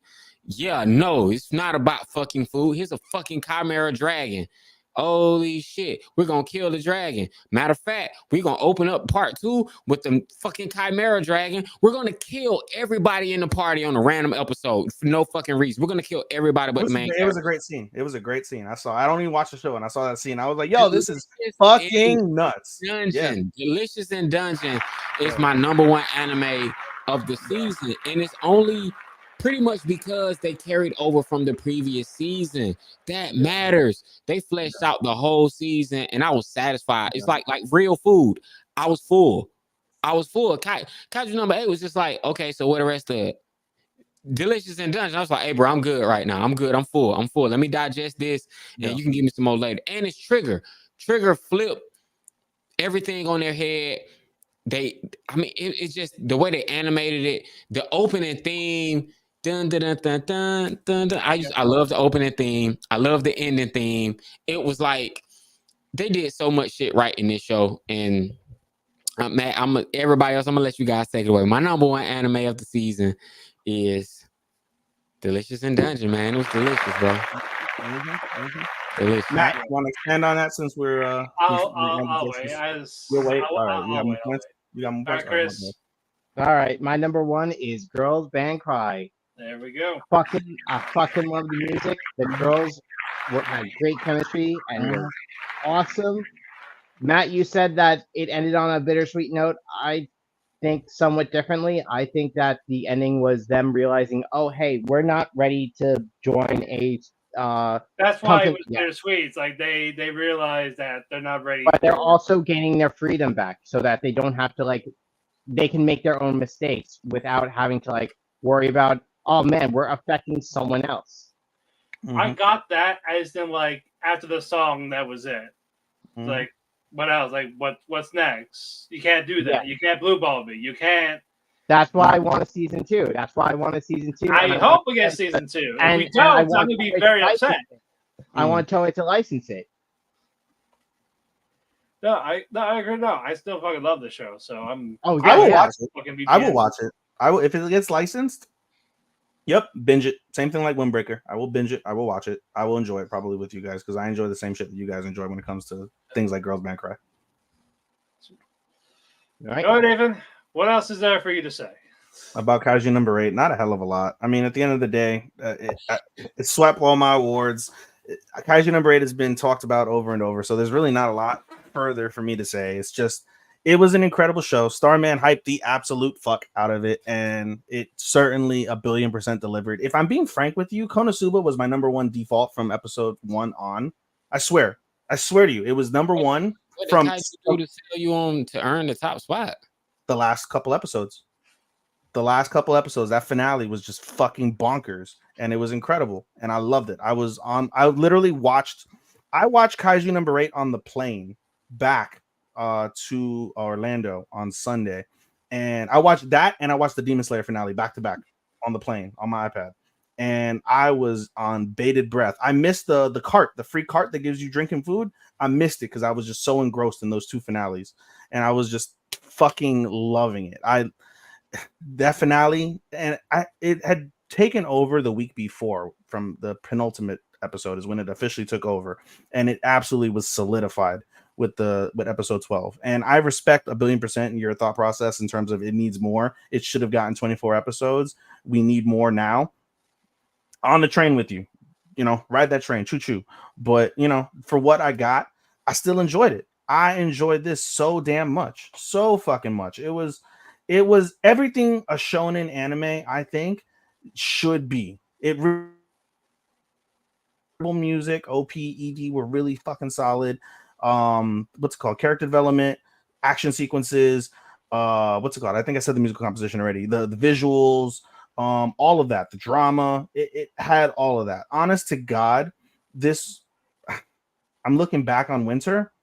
Yeah, no, it's not about fucking food. Here's a fucking chimera dragon. Holy shit, we're gonna kill the dragon. Matter of fact, we're gonna open up part 2 with the fucking chimera dragon. We're gonna kill everybody in the party on a random episode for no fucking reason. We're gonna kill everybody but the main character. It was a great scene. It was a great scene. I don't even watch the show, and I saw that scene. I was like, yo, this is fucking nuts. Dungeon. Yeah. Delicious in Dungeon is my number one anime of the season, and it's only pretty much because they carried over from the previous season. That matters. They fleshed out the whole season, and I was satisfied. It's like real food. I was full. Kaiju number 8 was just like, okay, so what the rest of it? Delicious in Dungeon. I was like, hey, bro, I'm good right now. I'm good. I'm full. Let me digest this, and you can give me some more later. And it's Trigger. Trigger flip everything on their head. It's just the way they animated it. The opening theme. Dun, dun, dun, dun, dun, dun, dun. I love the opening theme. I love the ending theme. It was like they did so much shit right in this show. And everybody else, I'm gonna let you guys take it away. My number one anime of the season is Delicious in Dungeon, man. It was delicious, bro. Delicious. Matt, want to expand on that since we're I'll wait. You'll wait. All right. You got more points. All right, Chris. All right, my number one is Girls Band Cry. There we go. I fucking love the music. The girls had great chemistry and were awesome. Matt, you said that it ended on a bittersweet note. I think somewhat differently. I think that the ending was them realizing, oh, hey, we're not ready to join a. That's why it was bittersweet. It's like they realized that they're not ready. But they're also gaining their freedom back, so that they don't have to they can make their own mistakes without having to worry about, oh man, we're affecting someone else. Mm-hmm. I got that as in after the song, that was it. Mm-hmm. Like, what else? Like, what's next? You can't do that. Yeah. You can't blue ball me. You can't. That's why I want a season 2. I hope we get season 2. If we don't, I'm going to be very upset. I want Toei to license it. No, I agree. No, I still fucking love the show. So I'm. Oh yeah, I will watch it. I will watch it. I will if it gets licensed. Yep, binge it. Same thing like Windbreaker. I will binge it. I will watch it. I will enjoy it probably with you guys because I enjoy the same shit that you guys enjoy when it comes to things like Girls Band Cry. All right, Nathan. What else is there for you to say? About Kaiju number 8, not a hell of a lot. I mean, at the end of the day, it swept all my awards. Kaiju number 8 has been talked about over and over, so there's really not a lot further for me to say. It's just, it was an incredible show. Starman hyped the absolute fuck out of it, and it certainly 1,000,000,000% delivered. If I'm being frank with you, Konosuba was my number 1 default from episode 1 on. I swear to you, it was number 1 What did from Kaiju do to sell you on to earn the top spot? the last couple episodes. That finale was just fucking bonkers, and it was incredible, and I loved it. I literally watched Kaiju number 8 on the plane back to Orlando on Sunday, and I watched that, and I watched the Demon Slayer finale back to back on the plane on my iPad, and I was on bated breath. I missed the free cart that gives you drinking food. I missed it because I was just so engrossed in those two finales, and I was just fucking loving it. That finale, and it had taken over the week before from the penultimate episode is when it officially took over, and it absolutely was solidified with episode 12. And I respect 1,000,000,000% in your thought process in terms of it needs more. It should have gotten 24 episodes. We need more now. On the train with you, ride that train, choo choo. But for what I got, I still enjoyed it. I enjoyed this so damn much, so fucking much. It was everything a shonen anime, I think, should be. Music, OP, ED were really fucking solid. What's it called? Character development, action sequences. What's it called? I think I said the musical composition already. The visuals, all of that, the drama. It had all of that. Honest to God, this. I'm looking back on Winter.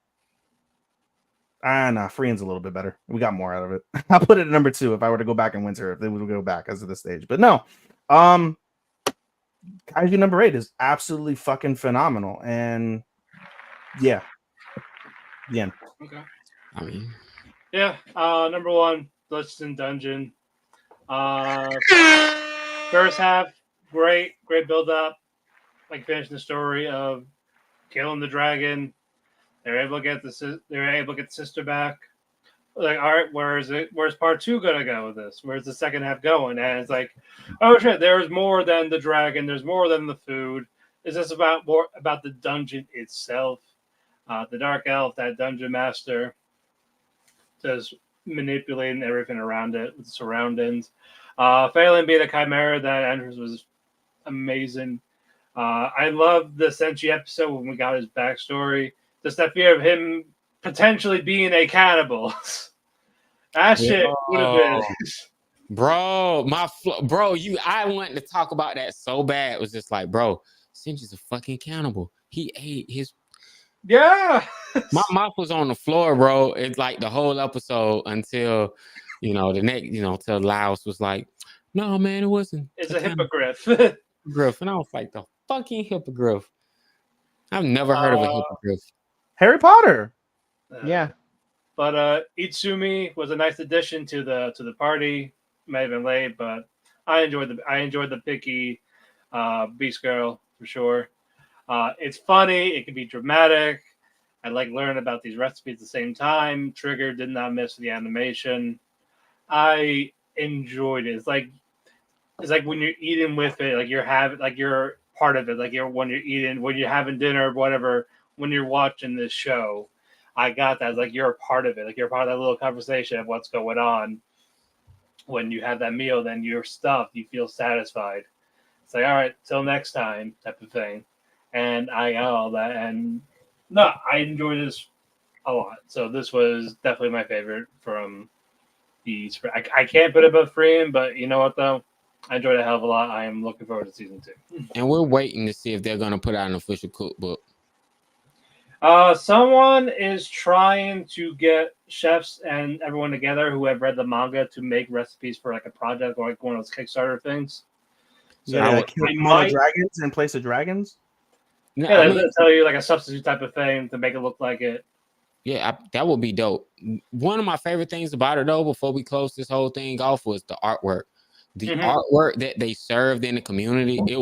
Nah, Freeing's a little bit better. We got more out of it. I'll put it at number 2 if I were to go back in Winter, if they would go back as of this stage. But no, Kaiju number 8 is absolutely fucking phenomenal. And yeah. Okay. I mean, yeah. Number 1, Bloodstone Dungeon. First half, great build up. Like finishing the story of killing the dragon. They're able to get the sister back. Like, all right, where's part 2 gonna go with this? Where's the second half going? And it's like, oh shit, there's more than the dragon. There's more than the food. Is this more about the dungeon itself? The dark elf, that dungeon master, just manipulating everything around it with the surroundings. Phelan being a chimera, that entrance was amazing. I loved the Senshi episode when we got his backstory. Just that fear of him potentially being a cannibal. That shit would have been. Bro, I wanted to talk about that so bad. It was just like, bro, Senji's a fucking cannibal. He ate his. Yeah. My mouth was on the floor, bro. It's like the whole episode until, the next, till Laos was like, no, man, it wasn't. It's a hippogriff. Hippogriff. And I was like, the fucking hippogriff. I've never heard of a hippogriff. Harry Potter. Yeah. But Itsumi was a nice addition to the party. May have been late, but I enjoyed the picky Beast Girl for sure. It's funny. It can be dramatic. I like learning about these recipes at the same time. Trigger did not miss the animation. I enjoyed it. It's like when you're eating with it, like you're part of it. Like when you're having dinner, whatever. When you're watching this show, I got that. It's like you're a part of it. Like you're part of that little conversation of what's going on. When you have that meal, then you're stuffed. You feel satisfied. It's like, all right, till next time, type of thing. And I got all that. And no, I enjoyed this a lot. So this was definitely my favorite from the. I can't put it above Freeing, but you know what though? I enjoyed it a hell of a lot. I am looking forward to season 2. And we're waiting to see if they're gonna put out an official cookbook. Someone is trying to get chefs and everyone together who have read the manga to make recipes for like a project or like one of those Kickstarter things. So dragons in place of dragons. No, yeah, they'll tell you like a substitute type of thing to make it look like it. Yeah, that would be dope. One of my favorite things about it, though, before we close this whole thing off, was the artwork. The artwork that they served in the community, it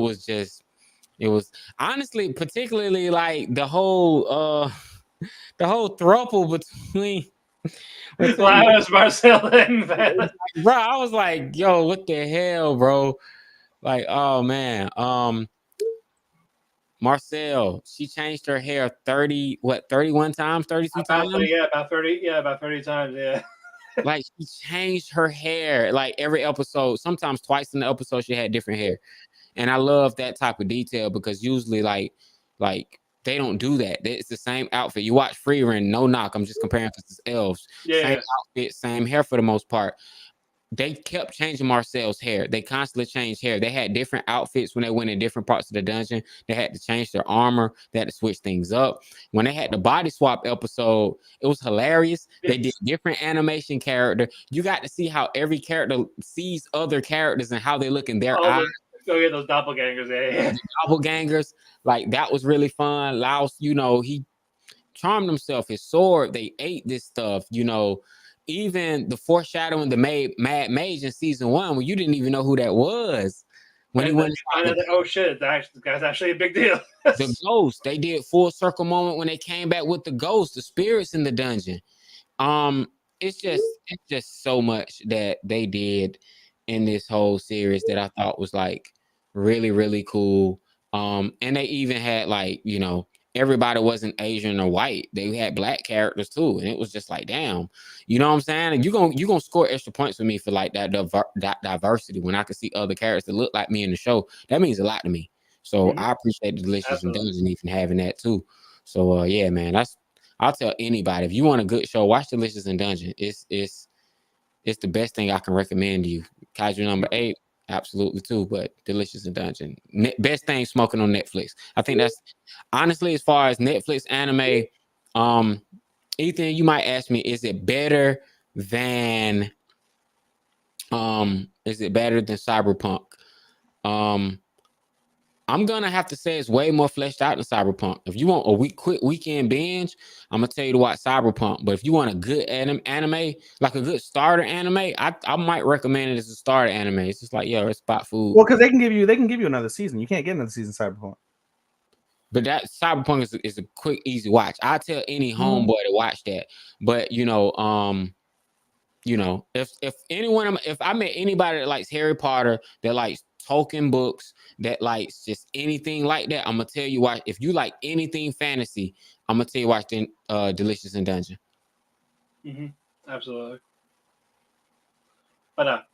was honestly, particularly like the whole throuple between Gladys, Marcel, and Van. Bro, I was like, yo, what the hell, bro? Like, oh man. Marcel, she changed her hair 31 times, 32 times? About 30 times, yeah. Like, she changed her hair like every episode, sometimes twice in the episode she had different hair. And I love that type of detail because usually like they don't do that. It's the same outfit. You watch Free Run, no knock. I'm just comparing because it's elves. Same outfit, same hair for the most part. They kept changing Marcel's hair. They constantly changed hair. They had different outfits when they went in different parts of the dungeon. They had to change their armor. They had to switch things up. When they had the body swap episode, it was hilarious. They did different animation character. You got to see how every character sees other characters and how they look in their eyes. Oh yeah, those doppelgangers, yeah. Doppelgangers, like that was really fun. Laos, he charmed himself. His sword, they ate this stuff, Even the foreshadowing the Mad Mage in season 1, when you didn't even know who that was. When he went oh shit, this guy's actually a big deal. The ghost, they did full circle moment when they came back with the ghost, the spirits in the dungeon. It's just so much that they did in this whole series that I thought was like really, really cool. And they even had everybody wasn't Asian or white. They had black characters too. And it was just like, damn, you know what I'm saying? And you're gonna score extra points with me for like that diversity when I can see other characters that look like me in the show. That means a lot to me. So I appreciate the Delicious and Dungeon even having that too. So yeah, man, I'll tell anybody, if you want a good show, watch Delicious and Dungeon. It's the best thing I can recommend you. Kaiju number 8, absolutely too, but Delicious and Dungeon. Best thing smoking on Netflix. I think that's honestly, as far as Netflix anime, Ethan, you might ask me, is it better than Cyberpunk? I'm gonna have to say it's way more fleshed out than Cyberpunk. If you want a quick weekend binge, I'm gonna tell you to watch Cyberpunk. But if you want a good anime, like a good starter anime, I might recommend it as a starter anime. It's just like, it's about food. Well, because they can give you another season. You can't get another season of Cyberpunk. But that Cyberpunk is a quick, easy watch. I tell any homeboy to watch that. But if I met anybody that likes Harry Potter, that likes Tolkien books, that likes just anything like that, I'm gonna tell you why. If you like anything fantasy, I'm gonna tell you watch Delicious and Dungeon. Absolutely. But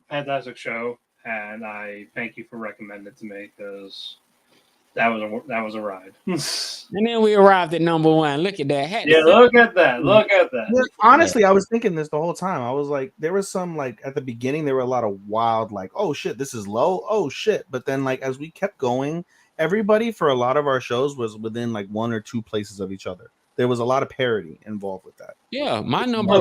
fantastic show, and I thank you for recommending it to me because that was a ride. And then we arrived at number 1. Look at that. Look at that. Yeah, honestly, I was thinking this the whole time. I was like, there was some at the beginning, there were a lot of wild, oh shit, this is low. Oh shit. But then as we kept going, everybody for a lot of our shows was within 1 or 2 places of each other. There was a lot of parity involved with that. Yeah, my number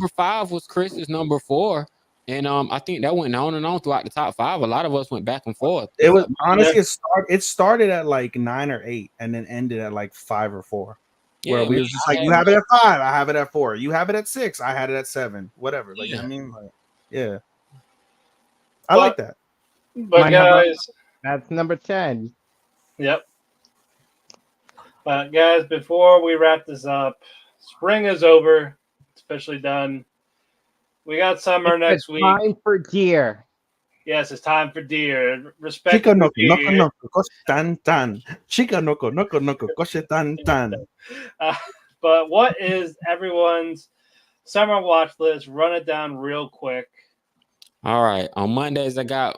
5 was Chris's number 4. And I think that went on and on throughout the top 5. A lot of us went back and forth. It was honestly it started at 9 or 8 and then ended at 5 or 4. Where we was just you have it at 5, I have it at 4. You have it at 6, I had it at 7. Whatever. I like that. But guys, that's number 10. Yep. But guys, before we wrap this up, spring is over. It's officially done. We got summer next week. Time for deer. Yes, it's time for deer. Respect. Chica noko noko koshi tan tan. Chica noko noko koshi tan tan. But what is everyone's summer watch list? Run it down real quick. All right. On Mondays, I got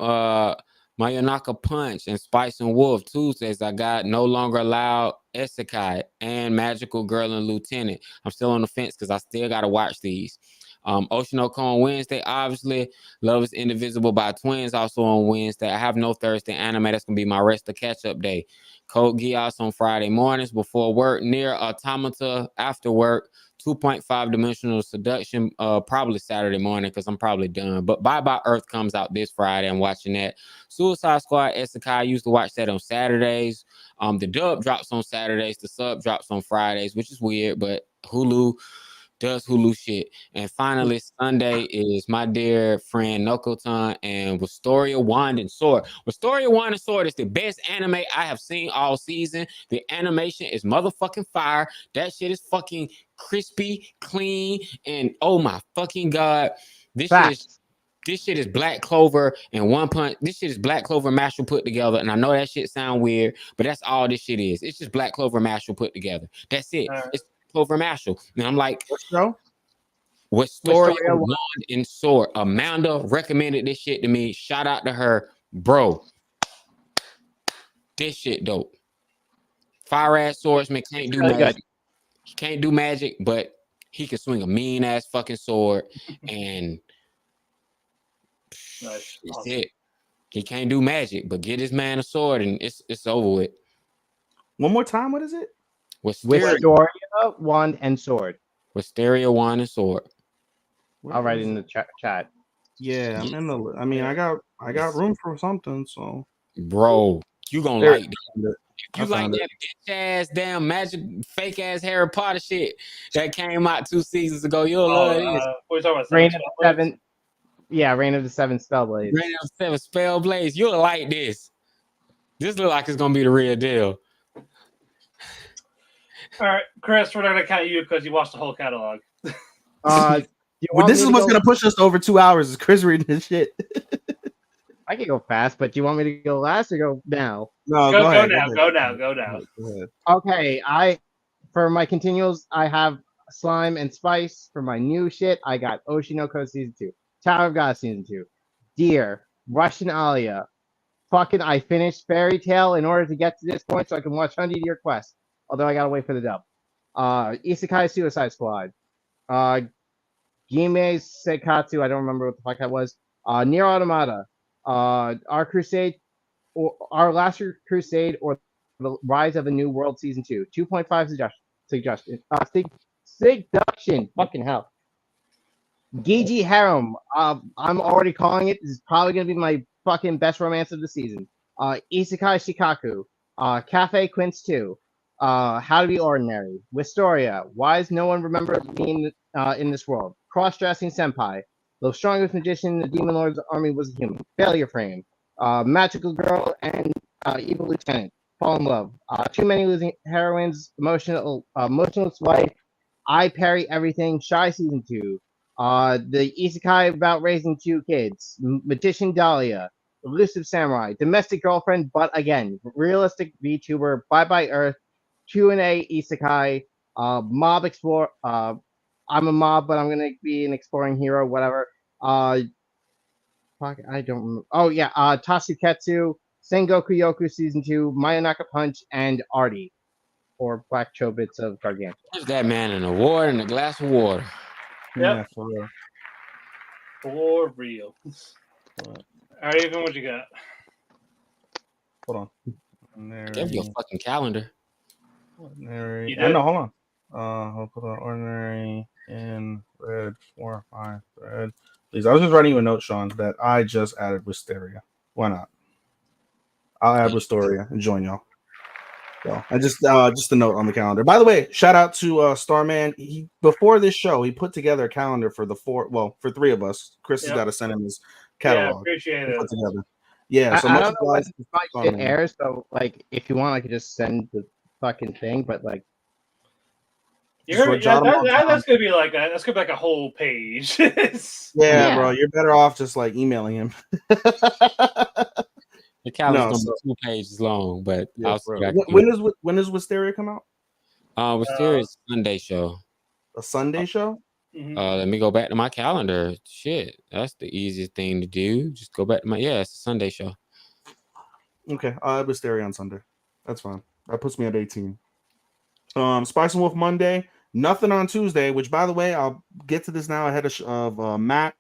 Mayonaka Punch and Spice and Wolf. Tuesdays, I got No Longer Allowed, Isekai, and Magical Girl and Lieutenant. I'm still on the fence because I still got to watch these. Oshinoko on Wednesday, obviously. Love is Indivisible by Twins also on Wednesday. I have no Thursday anime. That's going to be my rest of catch-up day. Code Geass on Friday mornings before work. Near Automata after work. 2.5 Dimensional Seduction probably Saturday morning because I'm probably done. But Bye Bye Earth comes out this Friday. I'm watching that. Suicide Squad Isekai, I used to watch that on Saturdays. The dub drops on Saturdays. The sub drops on Fridays, which is weird, but Hulu does Hulu shit. And finally, Sunday is my dear friend Nokotan and Wistoria Wand and Sword. Wistoria Wand and Sword is the best anime I have seen all season. The animation is motherfucking fire. That shit is fucking crispy, clean, and oh my fucking god, this shit is. Facts. This shit is Black Clover and One Punch. This shit is Black Clover and Mashal put together. And I know that shit sound weird, but that's all this shit is. It's just Black Clover and Mashal put together. That's it. It's Clover and Mashal. And I'm like, What show? what story? Wistoria Wand and Sword. Amanda recommended this shit to me. Shout out to her, bro. This shit dope. Fire ass swordsman can't do really magic. good. He can't do magic, but he can swing a mean ass fucking sword and. Nice. That's Awesome. it. He can't do magic, but get this man a sword and it's over with. One more time. What is it? Wistoria, Wand, and Sword. Wisteria, Wand, and Sword. I'll write it in the chat. Yeah, I'm in the. I mean, I got room for something. So, Bro, you gonna There- like that. You I like found that bitch ass damn magic fake ass Harry Potter shit that came out 2 seasons ago. You'll love this. What are you talking about? Reign of the Seven. Yeah, Reign of the Seven Spellblades. Reign of the Seven Spellblades. You'll like this. This look like it's gonna be the real deal. All right, Chris, we're not gonna count you because you watched the whole catalog. You well, want this me is to what's go- gonna push us to over 2 hours. Is Chris reading his shit? I can go fast, but do you want me to go last or go now? No, Go ahead. now. Go ahead. Go now. Go ahead. Okay, for my continuals, I have Slime and Spice. For my new shit, I got Oshinoko Season 2, Tower of God Season 2, Deer, Russian Alia. Fucking, I finished Fairy Tale in order to get to this point so I can watch 100 Year Quest. Although I gotta wait for the dub. Isekai Suicide Squad. Gime Seikatsu, I don't remember what the fuck that was. Nier Automata. Our Crusade, or Our Last Crusade, or The Rise of a New World Season 2. 2.5 suggestion. Seduction. Fucking hell. Gigi Harem. I'm already calling it. This is probably gonna be my fucking best romance of the season. Isekai Shikaku. Cafe Quince 2. How to Be Ordinary. Wistoria. Why does no one remember being in this world? Cross-dressing Senpai. The strongest magician in the Demon Lord's army was a human. Failure Frame. Magical Girl and Evil Lieutenant. Fall in Love. Too Many Losing Heroines. Emotionless Wife. I Parry Everything. Shy Season 2. The Isekai about raising 2 kids. Magician Dahlia. Elusive Samurai. Domestic Girlfriend, but again, realistic VTuber. Bye Bye Earth. Q&A Isekai. Mob Explore. I'm a mob, but I'm gonna be an exploring hero. Whatever. Fuck, I don't remember. Oh yeah. Tasuketsu. Sengoku Yoku Season 2. Mayonaka Punch and Artie. Or Black Chobits of Gargantua. Give that man an award and a glass of water. Yeah, for real. For real. All right, even what you got? Hold on. Give your fucking calendar. Ordinary. You Yeah, did? no, hold on. I'll put on ordinary in red 4 or 5 red. Please, I was just writing you a note, Sean, that I just added Wisteria. Why not? I'll add Wisteria and join y'all. So, and just a note on the calendar. By the way, shout out to Starman. He before this show, he put together a calendar for for 3 of us. Chris has got to send him his Yeah, catalog. appreciate He it. put together. Yeah, so I much don't know when obliged to my shit Starman. airs, so like if you want, I could just send the fucking thing. But like, You're, Just yeah, jot 'em all down. that's gonna be like a whole page. Yeah, Yeah. bro, you're better off just like emailing him. The calendar's No, gonna be 2 pages long, but Yeah, I'll see bro. what I can When does Wisteria come out? Wisteria Sunday show. A Sunday show? Mhm. Let me go back to my calendar. Shit, that's the easiest thing to do. Just go back to it's a Sunday show. Okay, I'll have Wisteria on Sunday. That's fine. That puts me at 18. Spice and Wolf Monday. Nothing on Tuesday, which, by the way, I'll get to this now ahead of Matt.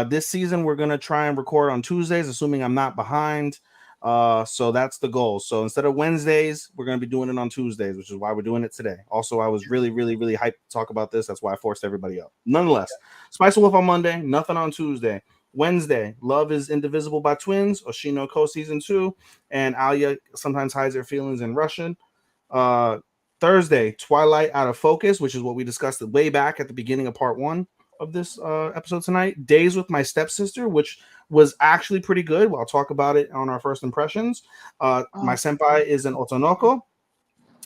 This season, we're going to try and record on Tuesdays, assuming I'm not behind. So that's the goal. So instead of Wednesdays, we're going to be doing it on Tuesdays, which is why we're doing it today. Also, I was really, really, really hyped to talk about this. That's why I forced everybody up. Nonetheless, Spice and Wolf on Monday, nothing on Tuesday. Wednesday, Love is Indivisible by Twins, Oshino Ko Season 2, and Alia sometimes hides her feelings in Russian. Thursday, Twilight Out of Focus, which is what we discussed way back at the beginning of part 1 of this episode tonight. Days with My Stepsister, which was actually pretty good. I'll talk about it on our first impressions. My Senpai is an Otonoko.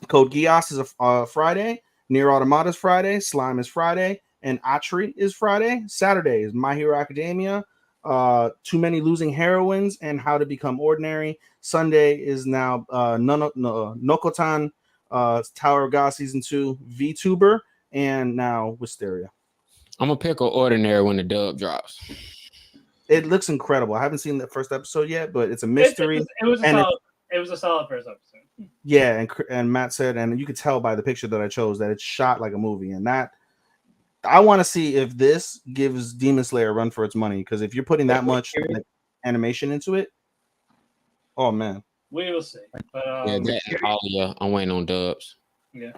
Code Geass is a Friday. Nier Automata is Friday. Slime is Friday. And Atri is Friday. Saturday is My Hero Academia. Too Many Losing Heroines and How to Become Ordinary. Sunday is now Nokotan, Tower of God Season 2, VTuber, and now Wisteria. I'm gonna pick an Ordinary when the dub drops. It looks incredible. I haven't seen the first episode yet, but it's a mystery. It was a solid first episode. Yeah, and Matt said, and you could tell by the picture that I chose that it's shot like a movie, and that I want to see if this gives Demon Slayer a run for its money, because if you're putting that much animation into it, oh man, we will see. But I'm waiting on dubs. Yeah.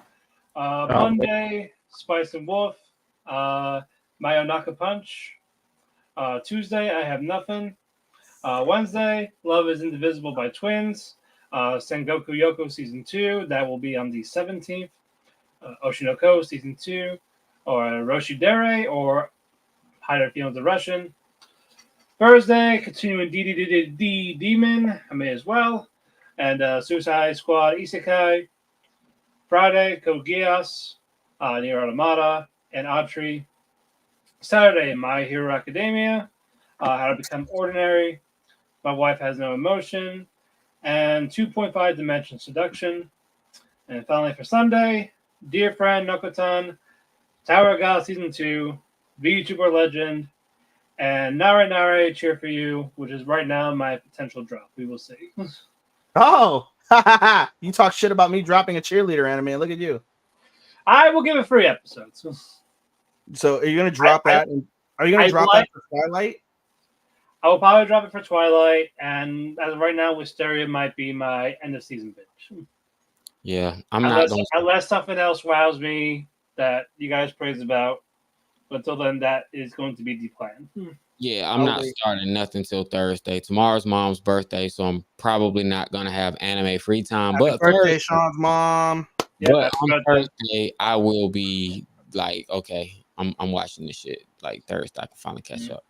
Monday, Spice and Wolf, Mayonaka Punch. Tuesday, I Have Nothing. Wednesday, Love is Indivisible by Twins. Sengoku Yoko Season 2, that will be on the 17th. Oshinoko Season 2, or Roshidere, or Hide Our Feelings of Russian. Thursday, continuing D Demon, I may as well. And Suicide Squad Isekai. Friday, Code Geass, Nier Automata, and Atri. Saturday, My Hero Academia, How to Become Ordinary, My Wife Has No Emotion, and 2.5 Dimension Seduction. And finally for Sunday, Dear Friend Nokotan, Tower of God Season 2, VTuber Legend, and Nare Nare Cheer for You, which is right now my potential drop. We will see. Oh, you talk shit about me dropping a cheerleader anime. Look at you. I will give it 3 episodes. So are you going to drop that? Are you going to drop that for Twilight? I will probably drop it for Twilight, and as of right now, Wisteria might be my end of season bitch. Yeah, unless something else wows me that you guys praise about. But until then, that is going to be the plan. Yeah, I'm not starting nothing till Thursday. Tomorrow's mom's birthday, so I'm probably not gonna have anime free time. Happy birthday, Sean's mom. But on Thursday, I will be like, okay, I'm watching this shit. Like Thursday, I can finally catch up.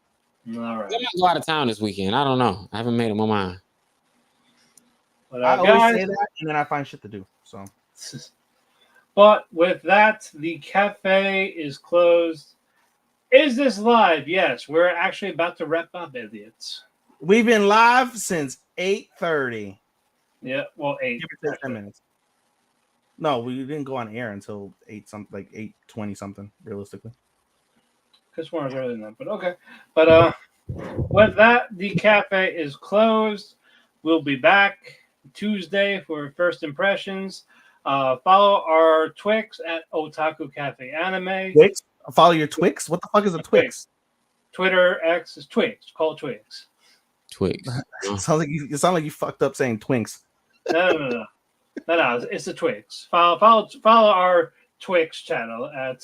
All right. I might go out of town this weekend. I don't know. I haven't made up my mind. But, I always say that, and then I find shit to do. So, but with that, the cafe is closed. Is this live? Yes, we're actually about to wrap up, idiots. We've been live since 8:30. Yeah, well, 8. Give or take 10 minutes. No, we didn't go on air until 8:20 something, realistically. Because we're earlier than that, but okay. But with that, the cafe is closed. We'll be back Tuesday for first impressions. Follow our Twix at Otaku Cafe Anime. Twix? Follow your Twix? What the fuck is a Twix? Twitter X is Twix. Call Twix. Twix. It sounds like you fucked up saying Twinks. No. It's the Twix. Follow our Twix channel at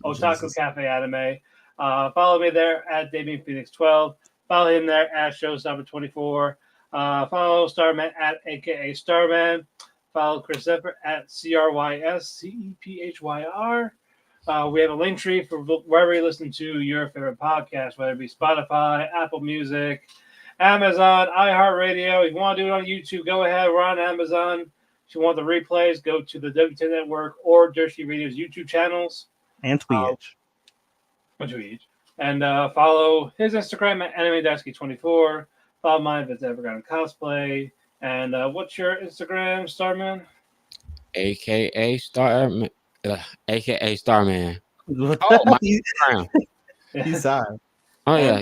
Otaku Cafe Anime. Follow me there at Damien Phoenix 12. Follow him there at Showstopper24. Follow Starman at AKA Starman. Follow Chris Zephyr at CRYSCEPHYR. We have a link tree for wherever you listen to your favorite podcast, whether it be Spotify, Apple Music, Amazon, iHeartRadio. If you want to do it on YouTube, go ahead. We're on Amazon. If you want the replays, go to the WT Network or Dirty Radio's YouTube channels. And Twitch. And follow his Instagram at AnimeDasky24. Follow mine if it's ever got a cosplay. And what's your Instagram, Starman? AKA Starman. AKA Starman. Oh, my Instagram. He's on. Oh, yeah.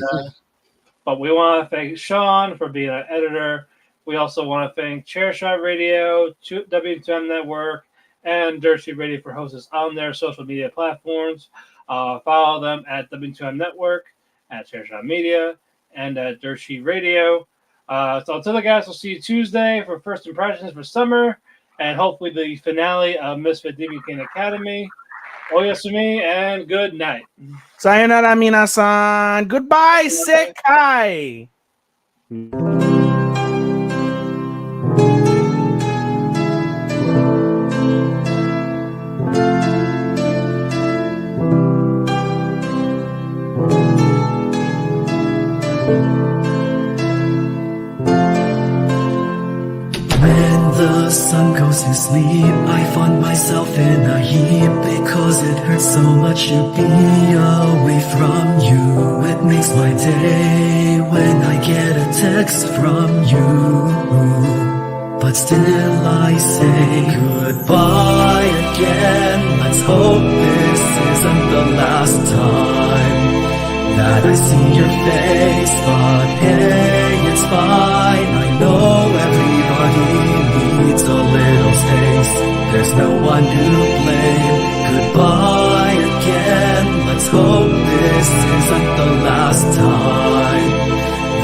But we want to thank Sean for being our editor. We also want to thank Chairshot Radio, WTM Network, and Dirty Radio for hosting us on their social media platforms. Follow them at WTM Network, at Chairshot Media, and at Dirty Radio. So until then, guys, we'll see you Tuesday for first impressions for summer, and hopefully the finale of Misfit King Academy. Oyasumi, and good night. Sayonara, minasan. Goodbye, Sekai. When the sun goes to sleep, I find myself in a heap because it hurts so much to be away from you. It makes my day when I get a text from you. But still I say goodbye again. Let's hope this isn't the last time that I see your face. But hey, it's fine. I know everybody needs a little space. There's no one to blame. Goodbye again. Let's hope this isn't the last time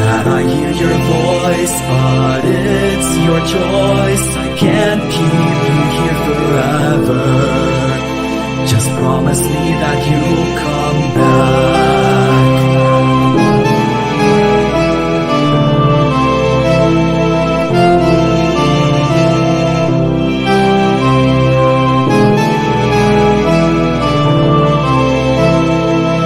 that I hear your voice. But it's your choice. I can't keep you here forever. Just promise me that you'll come back.